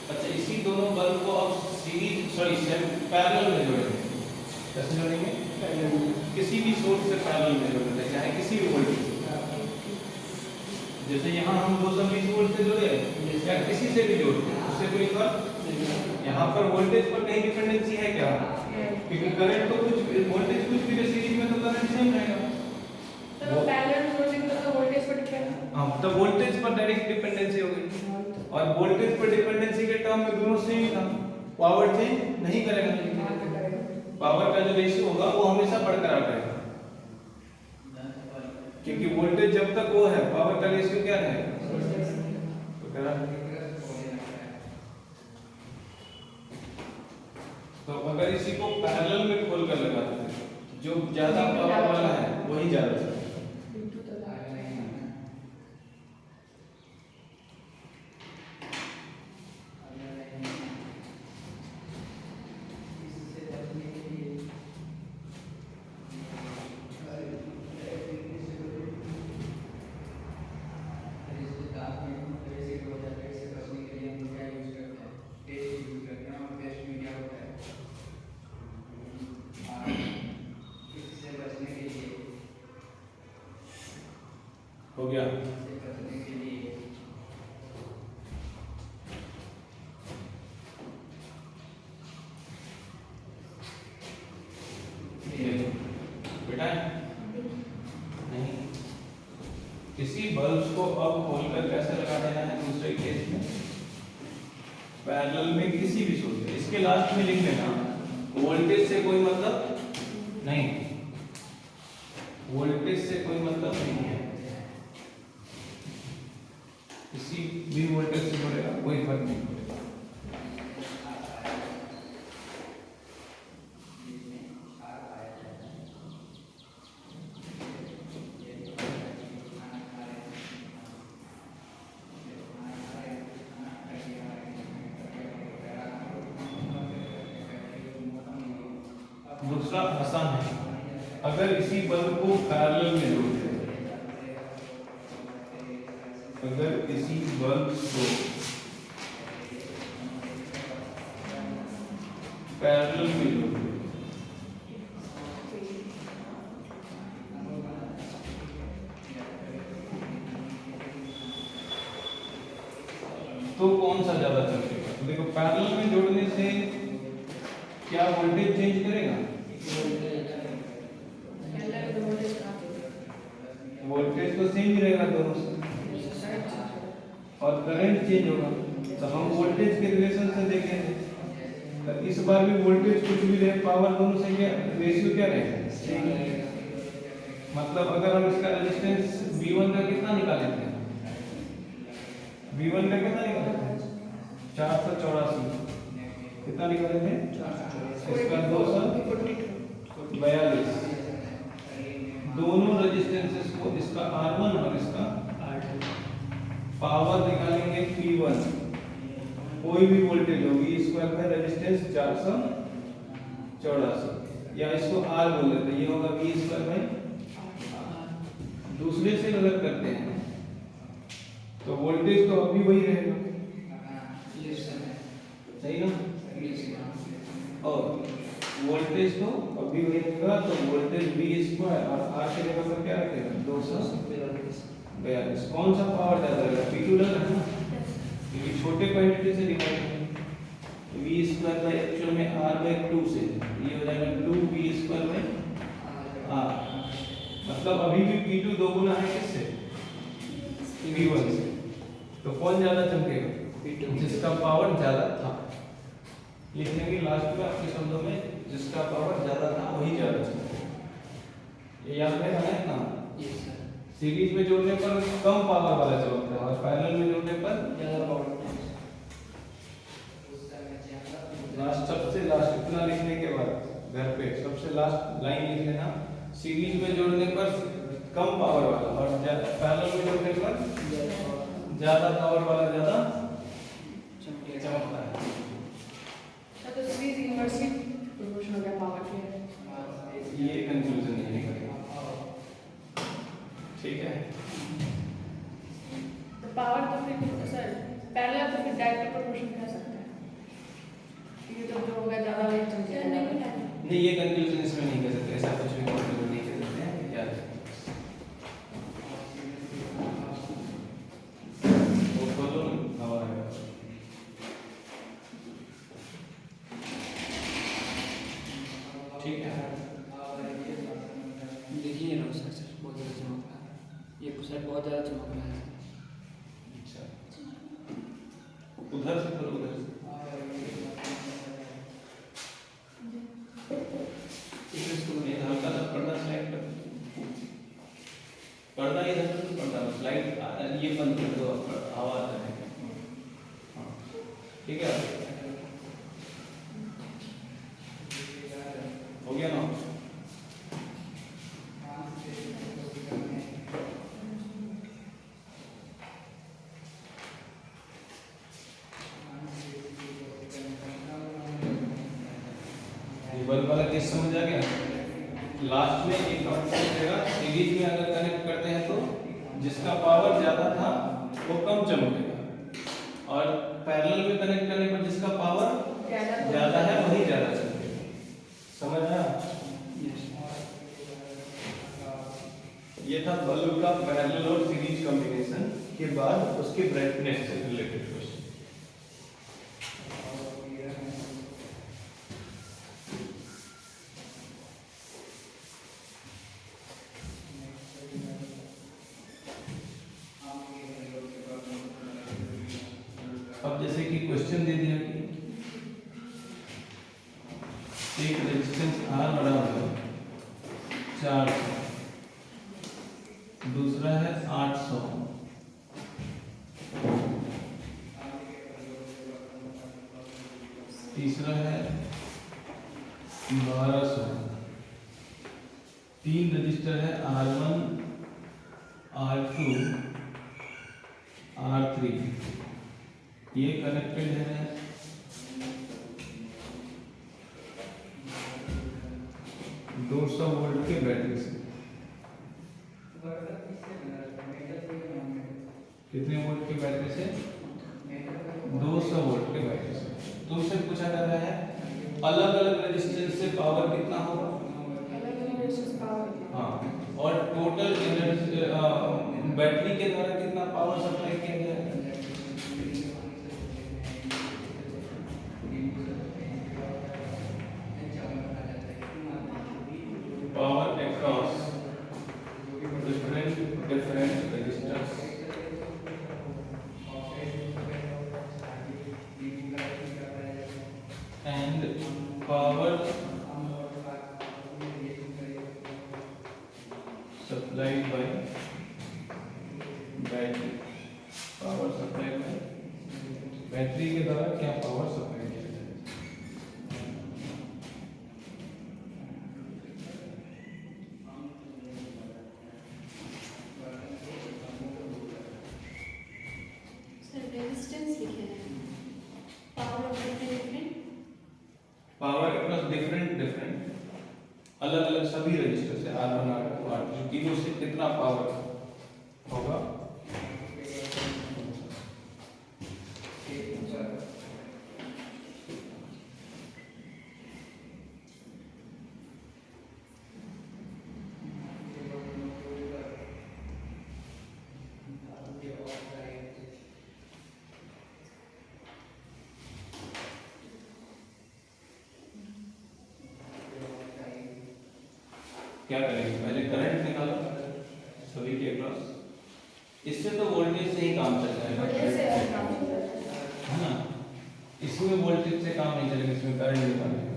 अच्छा इसी दोनों बल्ब को अब सीरीज सॉरी पैरेलल में जोड़ेंगे कैसे जोड़ेंगे किसी भी सोर्स से पैरेलल में जोड़ेंगे चाहे किसी भी वोल्टेज जैसे यहाँ हम 220 वोल्ट से जोड़े या किसी से भी जोड़ते हैं उससे कोई फर्क यहाँ पर वोल्टेज पर कहीं डिपेंडेंसी है क्या क्योंकि करंट तो कुछ वोल्टेज कुछ भी सीरीज में तो करंट सेम रहेगा तो पैरेलल जोड़ेंगे तो वोल्टेज पर डिपेंड हाँ तो वोल्टेज पर डायरेक्ट डिपेंडेंसी हो गई और वोल्टेज पर डिपेंडेंसी के टर्म में दोनों सेम ही था पावर चेंज नहीं करेगा पावर का जो रेशियो होगा वो हमेशा बरकरार रहेगा क्योंकि वोल्टेज जब तक वो है पावर का रेशियो क्या रहेगा तो अगर इसी को पैरेलल में खोल कर लगाते हैं जो ज्यादा पावर वाला है वही ज्यादा चलेगा हो गया। बेटा नहीं, किसी बल्ब को अब खोलकर कैसे लगा देना है दूसरे केस में, पैरेलल में किसी भी सोर्स में। इसके लास्ट में लिख लेना वोल्टेज से कोई मतलब नहीं, वोल्टेज से कोई मतलब नहीं है, किसी भी वोल्टेज से जुड़ेगा कोई फर्क नहीं पड़ेगा। दूसरा आसान है, अगर इसी बल्ब को पैरेलल में जोड़ दें, अगर इसी बल्ब को पैरेलल में जोड़ दें तो कौन सा ज्यादा चमकेगा? तो देखो पैरेलल में जोड़ने से क्या वोल्टेज चेंज करेगा? वोल्टेज तो सेम ही रहेगा दोनों से, और करंट चेंज होगा। तो हम वोल्टेज के रिलेशन से देखेंगे, तो इस बार भी वोल्टेज कुछ भी रहे, पावर दोनों से क्या रेशियो क्या रहेगा? मतलब अगर हम इसका रेजिस्टेंस V1 का कितना निकाले थे, V1 का कितना निकाले थे 484, कितना निकाले थे? इसका 242। दोनों रेजिस्टेंसेस को, इसका R1 और इसका R2, पावर निकालेंगे P1, कोई भी वोल्टेज हो V² में रेजिस्टेंस 484, या इसको R बोल देते हैं, ये होगा V² में। दूसरे से अगर करते हैं तो वोल्टेज तो अभी वही रहेगा, सही ना? और वोल्टेज तो अभी वही रहेगा, तो वोल्टेज V² और R के जगह पर क्या रखेगा? 242। कौन सा पावर ज्यादा रहेगा? P2 है ना, क्योंकि छोटे क्वांटिटी से डिवाइड है। V² बाय एक्चुअल में R/2 से ये हो जाएगा 2V² में R, मतलब अभी भी P2 दो गुना है किससे? V1 से। तो कौन ज्यादा चमकेगा? P2, जिसका पावर ज्यादा था। लिखेंगे लास्ट में आपके शब्दों में, जिसका पावर ज्यादा था वही ज्यादा चमकेगा। ये याद रहेगा ना इतना? सीरीज में जोड़ने पर कम पावर वाला चमकता है, और पैरेलल में जोड़ने पर ज्यादा पावर। लास्ट, सबसे लास्ट इतना लिखने के बाद घर पे सबसे लास्ट लाइन लिख लेना, सीरीज में जोड़ने पर कम पावर वाला, और पैरेलल में जोड़ने पर ज्यादा पावर वाला ज्यादा चमकता है। तो सीरीज इनवर्सली प्रोपोर्शनल का पावर क्या है? ये कंक्लूजन नहीं करेगा, ठीक है? तो पावर तो फिर सर पैरेलल तो फिर डायरेक्ट प्रोपोर्शन कह सकते हैं, ये तो जो होगा ज्यादा वही चमकेगा। नहीं, ये कंक्लूजन इसमें नहीं कर सकते, ऐसा कुछ भी कंक्लूजन नहीं कर सकते हैं, याद रखिए। वो खोलो ना, हवा आएगा। ठीक है, देखिए ना उसका सर बहुत ज़्यादा चमक रहा है, ये सर बहुत ज़्यादा चमक रहा है। अच्छा उधर से करो, उधर से। ये हल्का सा पर्दा स्लाइड कर, पर्दा इधर से पर्दा स्लाइड, ये बंद कर दो, आवाज आएगी। हाँ ठीक है, हो गया ना? बल्ब वाला केस समझ आ गया? लास्ट में एक कॉन्सेप्ट रहेगा, सीरीज में अगर कनेक्ट करते हैं तो जिसका पावर ज्यादा था वो कम चमकेगा, और पैरेलल में कनेक्ट करने पर जिसका पावर ज्यादा है वही ज्यादा चमकेगा। समझ आया? ये था बल्ब का पैरेलल और सीरीज कॉम्बिनेशन के बाद उसके ब्राइटनेस से रिलेटेड क्वेश्चन। अब जैसे कि क्वेश्चन दे दिया कि एक रेजिस्टेंस R बराबर 400, दूसरा है 800, तीसरा है 1200, तीन रजिस्टर है R1, R2, R3, ये कनेक्टेड है 200 वोल्ट के बैटरी से। कितने वोल्ट की बैटरी से? 200 वोल्ट के बैटरी से। तुमसे पूछा जा रहा है अलग अलग रेजिस्टेंस से पावर कितना होगा? हाँ, और टोटल एनर्जी बैटरी के द्वारा कितना पावर सप्लाई किया गया है? Power across different registers and power supplied by battery. Power supply by battery के द्वारा क्या पावर सप्लाई किया जाए? रेजिस्टेंस लिखे हैं, power of different power across different अलग अलग सभी रजिस्टर से R1, R2, R3 तीनों से कितना पावर होगा? क्या करेंगे? पहले करंट निकालो सभी के अक्रॉस। इससे तो वोल्टेज से ही काम चल जाएगा, है ना? इसमें वोल्टेज से काम नहीं चलेगा, इसमें करंट निकालेंगे।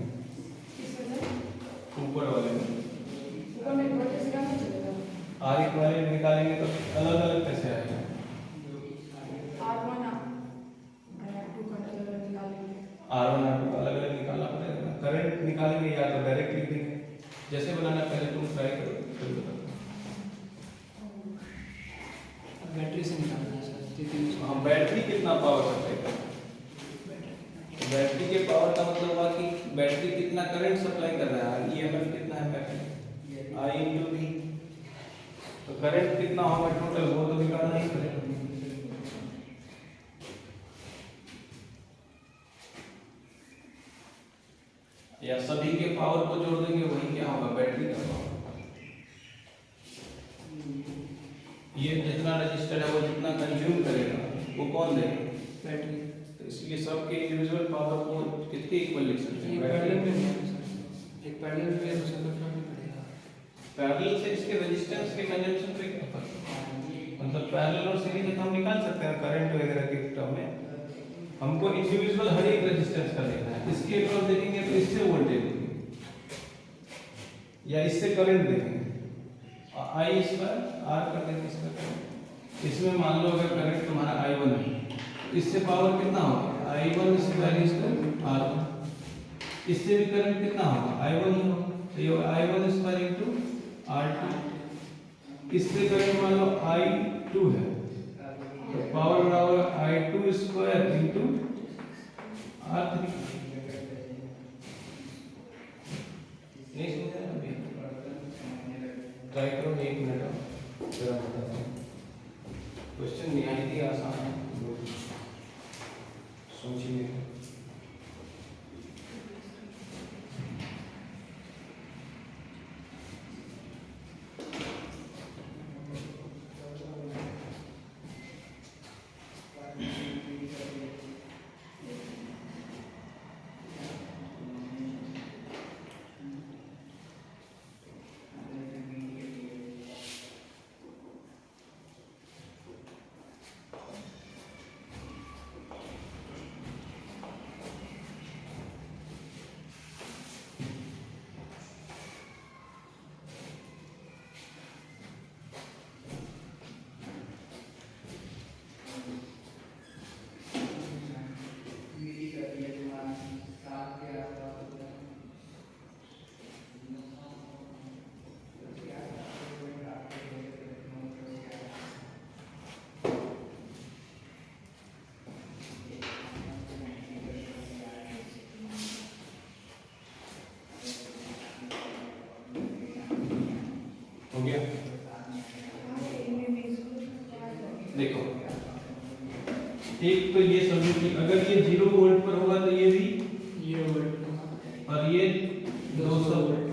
ऊपर वाले में आर वाले निकालेंगे तो अलग अलग कैसे आएगा? R1 R1, R2 अलग अलग निकालना पड़ेगा। करंट निकालेंगे या तो डायरेक्ट लिख देंगे, जैसे बनाना पहले तुम ट्राई करो फिर बताओ। बैटरी से निकालना है सर। हाँ, बैटरी कितना पावर सप्लाई करेगा? बैटरी के पावर का मतलब हुआ कि बैटरी कितना करंट सप्लाई कर रहा है, ईएमएफ कितना है बैटरी, आई इंटू वी। तो करंट कितना होगा टोटल वो तो निकालना ही पड़ेगा। या सभी के पावर को जोड़ देंगे, वही क्या होगा? बैटरी का पावर। ये जितना रजिस्टर है वो जितना कंज्यूम करेगा वो कौन देगा? बैटरी। तो इसलिए सबके इंडिविजुअल पावर को कितने इक्वल लिख सकते हैं? पैरेलल में है सर, एक पैरेलल में है, दूसरा पैरेलल में पड़ेगा। पैरेलल से इसके रेजिस्टेंस के कंजम्पशन पे क्या फर्क है? मतलब पैरेलल और सीरीज हम निकाल सकते हैं करंट वगैरह के टर्म में। हमको इंडिविजुअल हर एक रेजिस्टेंस का देखना है। इसके अक्रॉस देखेंगे तो इससे वोल्टेज देंगे या इससे करंट देंगे, आई इस पर आर कर देंगे इस पर। इसमें मान लो अगर करंट तुम्हारा I1 है, इससे पावर कितना होगा? I1 स्क्वायर इस पर R1। इससे भी करंट कितना होगा? I1 ही होगा, तो ये I1 स्क्वायर इनटू R2। इससे करंट मान लो I2 है, तो पावर बराबर I2 स्क्वायर इनटू R3। नहीं समझा अभी? ट्राई करो 1 मिनट और फिर हम बताते हैं। क्वेश्चन निहायत ही आसान है, सोचिए। देखो एक तो ये समझो कि अगर ये 0 वोल्ट पर होगा तो ये भी 0 वोल्ट और ये 200 वोल्ट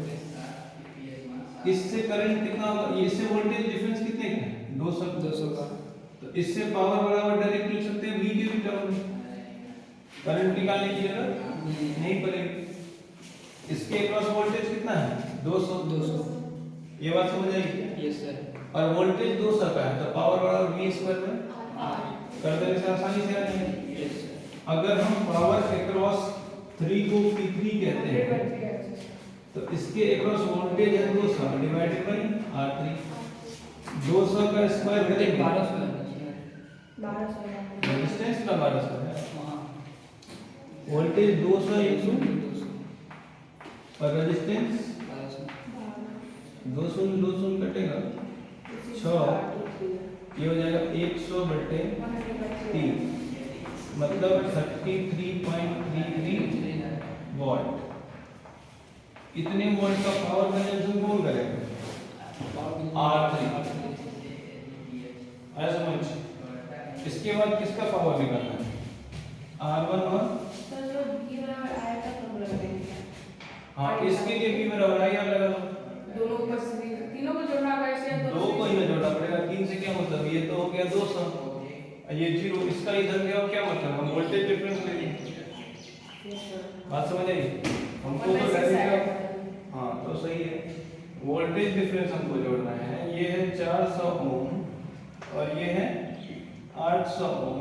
इससे करंट कितना होगा, इससे वोल्टेज डिफरेंस कितने का है 200 का तो इससे पावर बराबर डायरेक्ट लिख सकते हैं v के भी टर्म में, करंट निकालने की जरूरत नहीं पड़ेगी। इसके अक्रॉस वोल्टेज कितना है 200 ये बात समझ आई। Yes sir. और वोल्टेज 200 का है तो पावर बराबर v स्क्वायर में कर देने से आसानी से आ जाएगी। Yes sir. अगर हम पावर अक्रॉस 3 को p3 कहते हैं तो इसके अक्रॉस वोल्टेज है 200 डिवाइडेड बाय r3 200 का स्क्वायर करेंगे 1200 रेजिस्टेंस का 1200 है हाँ वोल्टेज 200 इनटू 200 और रेजिस्टेंस 200 में 200 कटेगा 6 ये हो जाएगा 100 बटे 3 मतलब 33.33 वॉट। इतने वोल्ट का पावर कंजम्पशन कौन करेगा R3 ऐसा समझ। इसके बाद किसका पावर निकालना है R1 और हाँ इसके लिए भी मेरा आई लगा दोनों ऊपर से तीनों को जोड़ना होगा ऐसे या दो को ही ना जोड़ना पड़ेगा 3 से क्या मतलब ये तो हो गया 200 ये 0 इसका इधर गया क्या मतलब हम वोल्टेज डिफरेंस ले लेंगे बात समझ आई हमको तो डायरेक्ट हाँ तो सही है वोल्टेज डिफरेंस हमको जोड़ना है ये है 400 ओम और ये है 800 ओम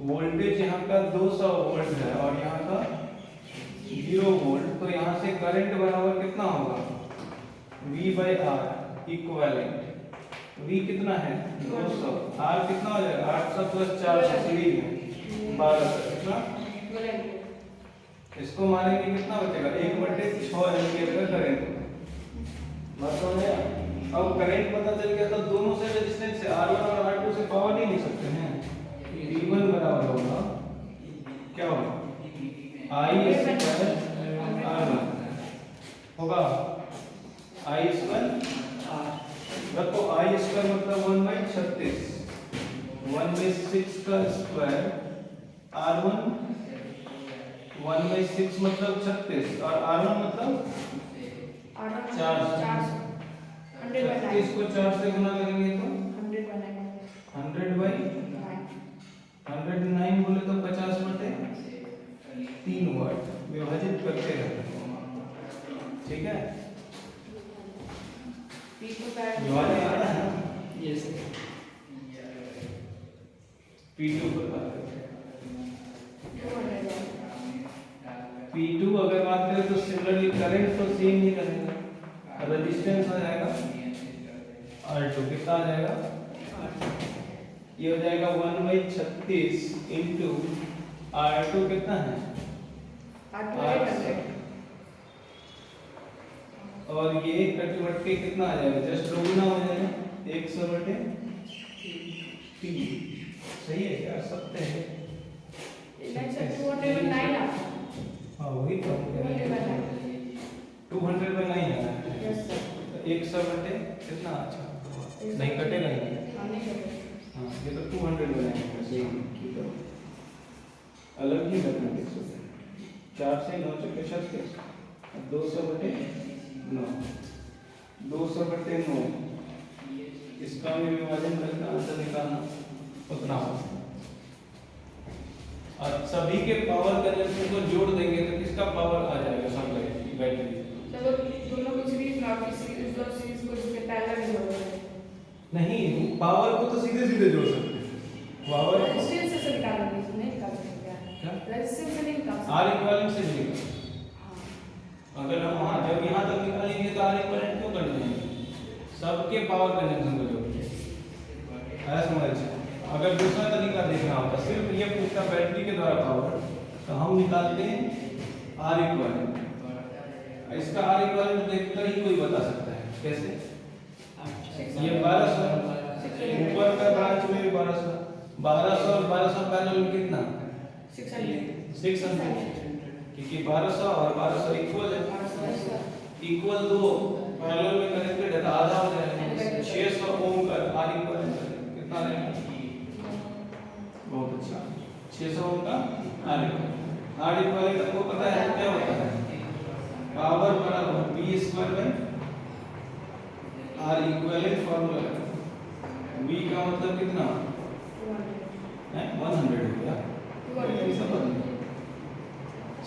वोल्टेज यहाँ का 200 वोल्ट है और यहाँ का 0 वोल्ट तो यहाँ से करंट बराबर कितना होगा V by R equivalent V कितना है 200 R कितना हो जाएगा 800 प्लस 400 सीरीज में 1200 कितना इसको मारेंगे कितना बचेगा 1/6 एम्पीयर का करंट बात समझ आया। अब करंट पता चल गया तो दोनों से रेजिस्टेंस से R1 और R2 से पावर नहीं लिख सकते हैं V1 बराबर होगा क्या होगा I स्क्वायर R1 होगा I स्क्वायर रखो I स्क्वायर मतलब 1/36 1/6 का स्क्वायर R1 1/6 मतलब 36 और R1 मतलब 400 36 को 4 से गुना करेंगे तो 100/109 बोले तो 50/3 वाट विभाजित करते रहते ठीक है विभाजन आता है यस P2 पर बात करते हैं P2 अगर बात करें तो सिमिलरली करंट तो सेम ही रहेगा रेजिस्टेंस आ जाएगा R2 कितना आ जाएगा ये हो जाएगा 1/36 इनटू R2 कितना है 800 और ये कट के कितना आ जाएगा जस्ट दोगुना हो जाएगा 100/3 सही है क्या सकते हैं हाँ वही तो 200/9 आ रहा है 100 कितना अच्छा नहीं कटेगा नहीं हाँ ये तो 200/9 अलग ही रखना 4 से 9 चक्के 36 200/9 200/9 इसका भी विभाजन करके आंसर निकालना उतना हो और सभी के पावर कंजम्पशन को जोड़ देंगे तो किसका पावर आ जाएगा सब बैटरी चलो दोनों को सीरीज में आपकी सीरीज दो सीरीज को इसके पैरेलल में जोड़ देंगे नहीं पावर को तो सीधे सीधे जोड़ सकते हैं पावर रेजिस्टेंस से निकालेंगे नहीं निकाल सकते क्या रेजिस्टेंस से नहीं निकाल सकते आर इक्विवेलेंट से निकाल अगर हम वहां जब यहां तक निकालेंगे तो आर इक्विवेलेंट क्यों कर देंगे सबके पावर कंजम्पशन को जोड़ ऐसा समझ अगर दूसरा तरीका देखना होता सिर्फ ये पूछता बैटरी के द्वारा पावर तो हम निकालते हैं आर इक्विवेलेंट इसका आर इक्विवेलेंट देखकर ही कोई बता सकता है कैसे ये 1200 ऊपर का ब्रांच में भी 1200 और 1200 पैरेलल में कितना 600 क्योंकि 1200 और 1200 इक्वल है इक्वल दो पैरेलल में कनेक्टेड है तो आधा हो जाएगा 600 ओम का आर इक्विवेलेंट कितना रहेगा 600 ओम का R इक्विवेलेंट आपको पता है क्या होता है, पावर बराबर V square by R equivalent formula है। V का मतलब कितना है 100 हो गया,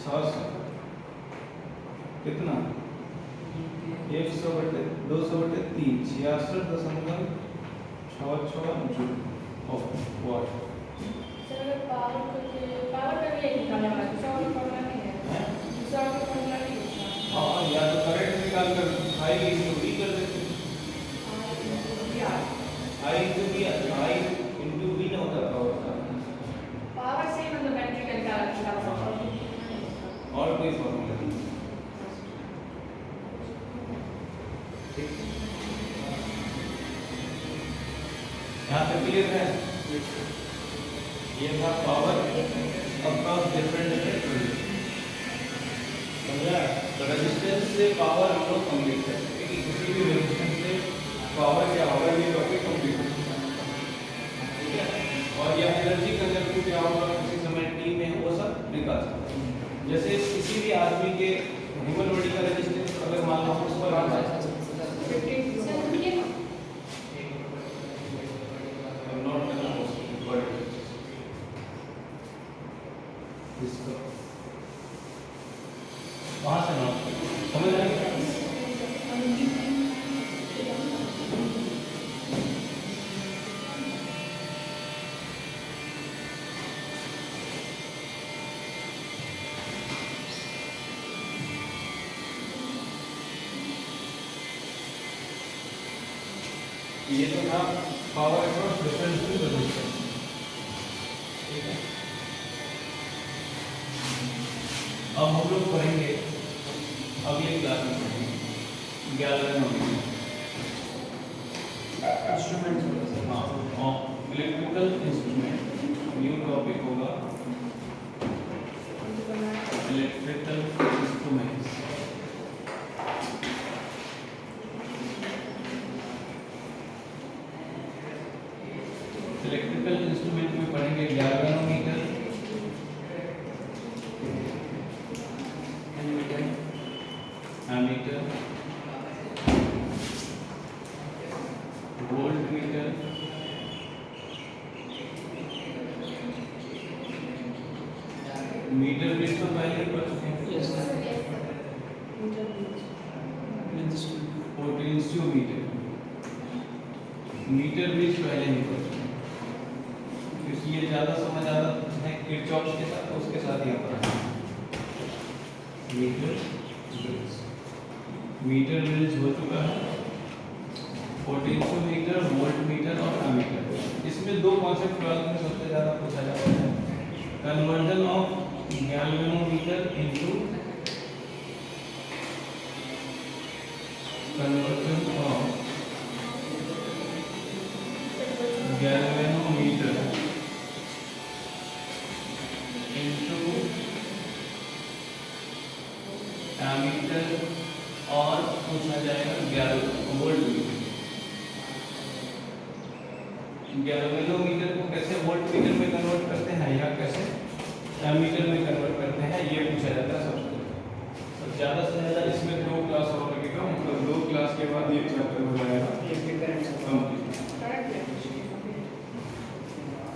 600 कितना 100/200/3 66.66 जूल ऑफ वाट। सर अगर पावर का ये निकालने वाला दूसरा वाला फॉर्मूला नहीं है, दूसरा वाला फॉर्मूला नहीं है। हाँ, या तो करंट निकाल कर I into V कर देते हैं। I into V ना होता पावर का, पावर से मतलब बैटरी का निकाल सकता है और कोई फॉर्मूला नहीं। ठीक, यहाँ पे क्लियर है। ये था पावर अक्रॉस डिफरेंट इलेक्ट्रोड। समझा? तो रेजिस्टेंस से पावर हम लोग कंप्लीट कर सकते हैं कि किसी भी रेजिस्टेंस से पावर क्या होगा, ये टॉपिक कंप्लीट हो जाएगा। ठीक है, और यह एनर्जी कंजप्शन क्या होगा किसी समय टी में, वो सब निकाल सकते हैं। जैसे किसी भी आदमी के ह्यूमन बॉडी का रेजिस्टेंस अगर मान लो उस पर आता है 15 वहां से नोट समझ आएगा। ये तो था पावर अक्रॉस डिफरेंट रेजिस्टेंस। ठीक है, अब हम लोग पढ़ेंगे अगली क्लास में पढ़ेंगे गैल्वेनोमीटर इंस्ट्रूमेंट। हाँ, इलेक्ट्रिकल इंस्ट्रूमेंट न्यू टॉपिक होगा इलेक्ट्रिकल इंस्ट्रूमेंट्स। इलेक्ट्रिकल इंस्ट्रूमेंट में पढ़ेंगे गैल्वेनोमीटर, एमीटर, वोल्टमीटर, मीटर भी तो पहले ही पढ़ चुके हैं। Yes sir. पोटेंशियोमीटर, मीटर भी पहले ही पढ़ चुके हैं, क्योंकि ये ज़्यादा समझ आता है किरचॉफ के साथ, उसके साथ ही आता है। मीटर रील्स हो चुका है, पोटेंशियोमीटर, वोल्टमीटर और एमीटर। इसमें दो कॉन्सेप्ट 12 में सबसे ज़्यादा पूछा जाता है, conversion of galvanometer into conversion of galvanometer into ammeter, और पूछा जाएगा वोल्टमीटर। गैल्वेनोमीटर को कैसे वोल्टमीटर में कन्वर्ट करते हैं या कैसे एमीटर में कन्वर्ट करते हैं, ये पूछा जाता है सबसे। तो ज़्यादा से ज़्यादा इसमें 2 क्लास और लगेगा, मतलब 2 क्लास के बाद ये चैप्टर हो जाएगा कंप्लीट।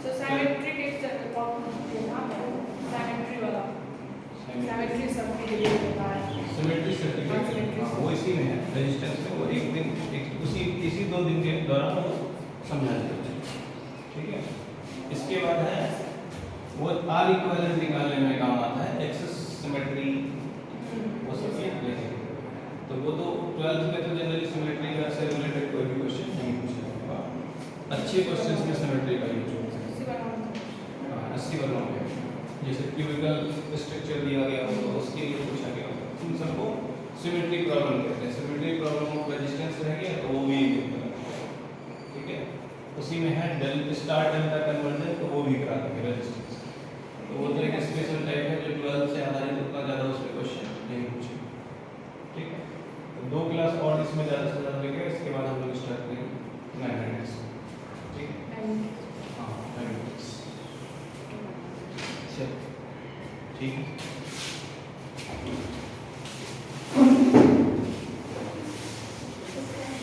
सो साइमेट्रिक एक साइमेट्री वाला साइमेट्री सबके लिए होता है। सिमेट्री सर्टिफिकेट वो इसी में है, रेजिस्टेंस में, वो एक दिन इसी 2 दिन के दौरान वो समझा देते हैं। ठीक है, इसके बाद है वो आर इक्विवेलेंट निकालने में काम आता है, एक्सेस सिमेट्री, वो सब लेंगे। तो वो तो 12th में तो जनरली सिमेट्री का से रिलेटेड कोई भी क्वेश्चन नहीं पूछा जाएगा। अच्छे क्वेश्चंस में सिमेट्री का यूज होता है। 80 वर्णों में जैसे क्यूबिकल स्ट्रक्चर दिया गया हो तो उसके लिए पूछा गया हो, उन सबको सिमेट्री प्रॉब्लम कहते हैं। सिमेट्री प्रॉब्लम ऑफ रेजिस्टेंस रह गया तो वो भी ठीक है, उसी में है डेल स्टार डेल्टा कन्वर्जन, तो वो भी करा देंगे रेजिस्टेंस। तो वो तो एक स्पेशल टाइप है जो 12 से आधारित उतना ज़्यादा उस पर क्वेश्चन नहीं पूछे। ठीक है, तो 2 क्लास और इसमें ज़्यादा से ज़्यादा लगेगा, इसके बाद हम लोग स्टार्ट करेंगे मैथमेटिक्स। ठीक है, हाँ मैथमेटिक्स। ठीक है।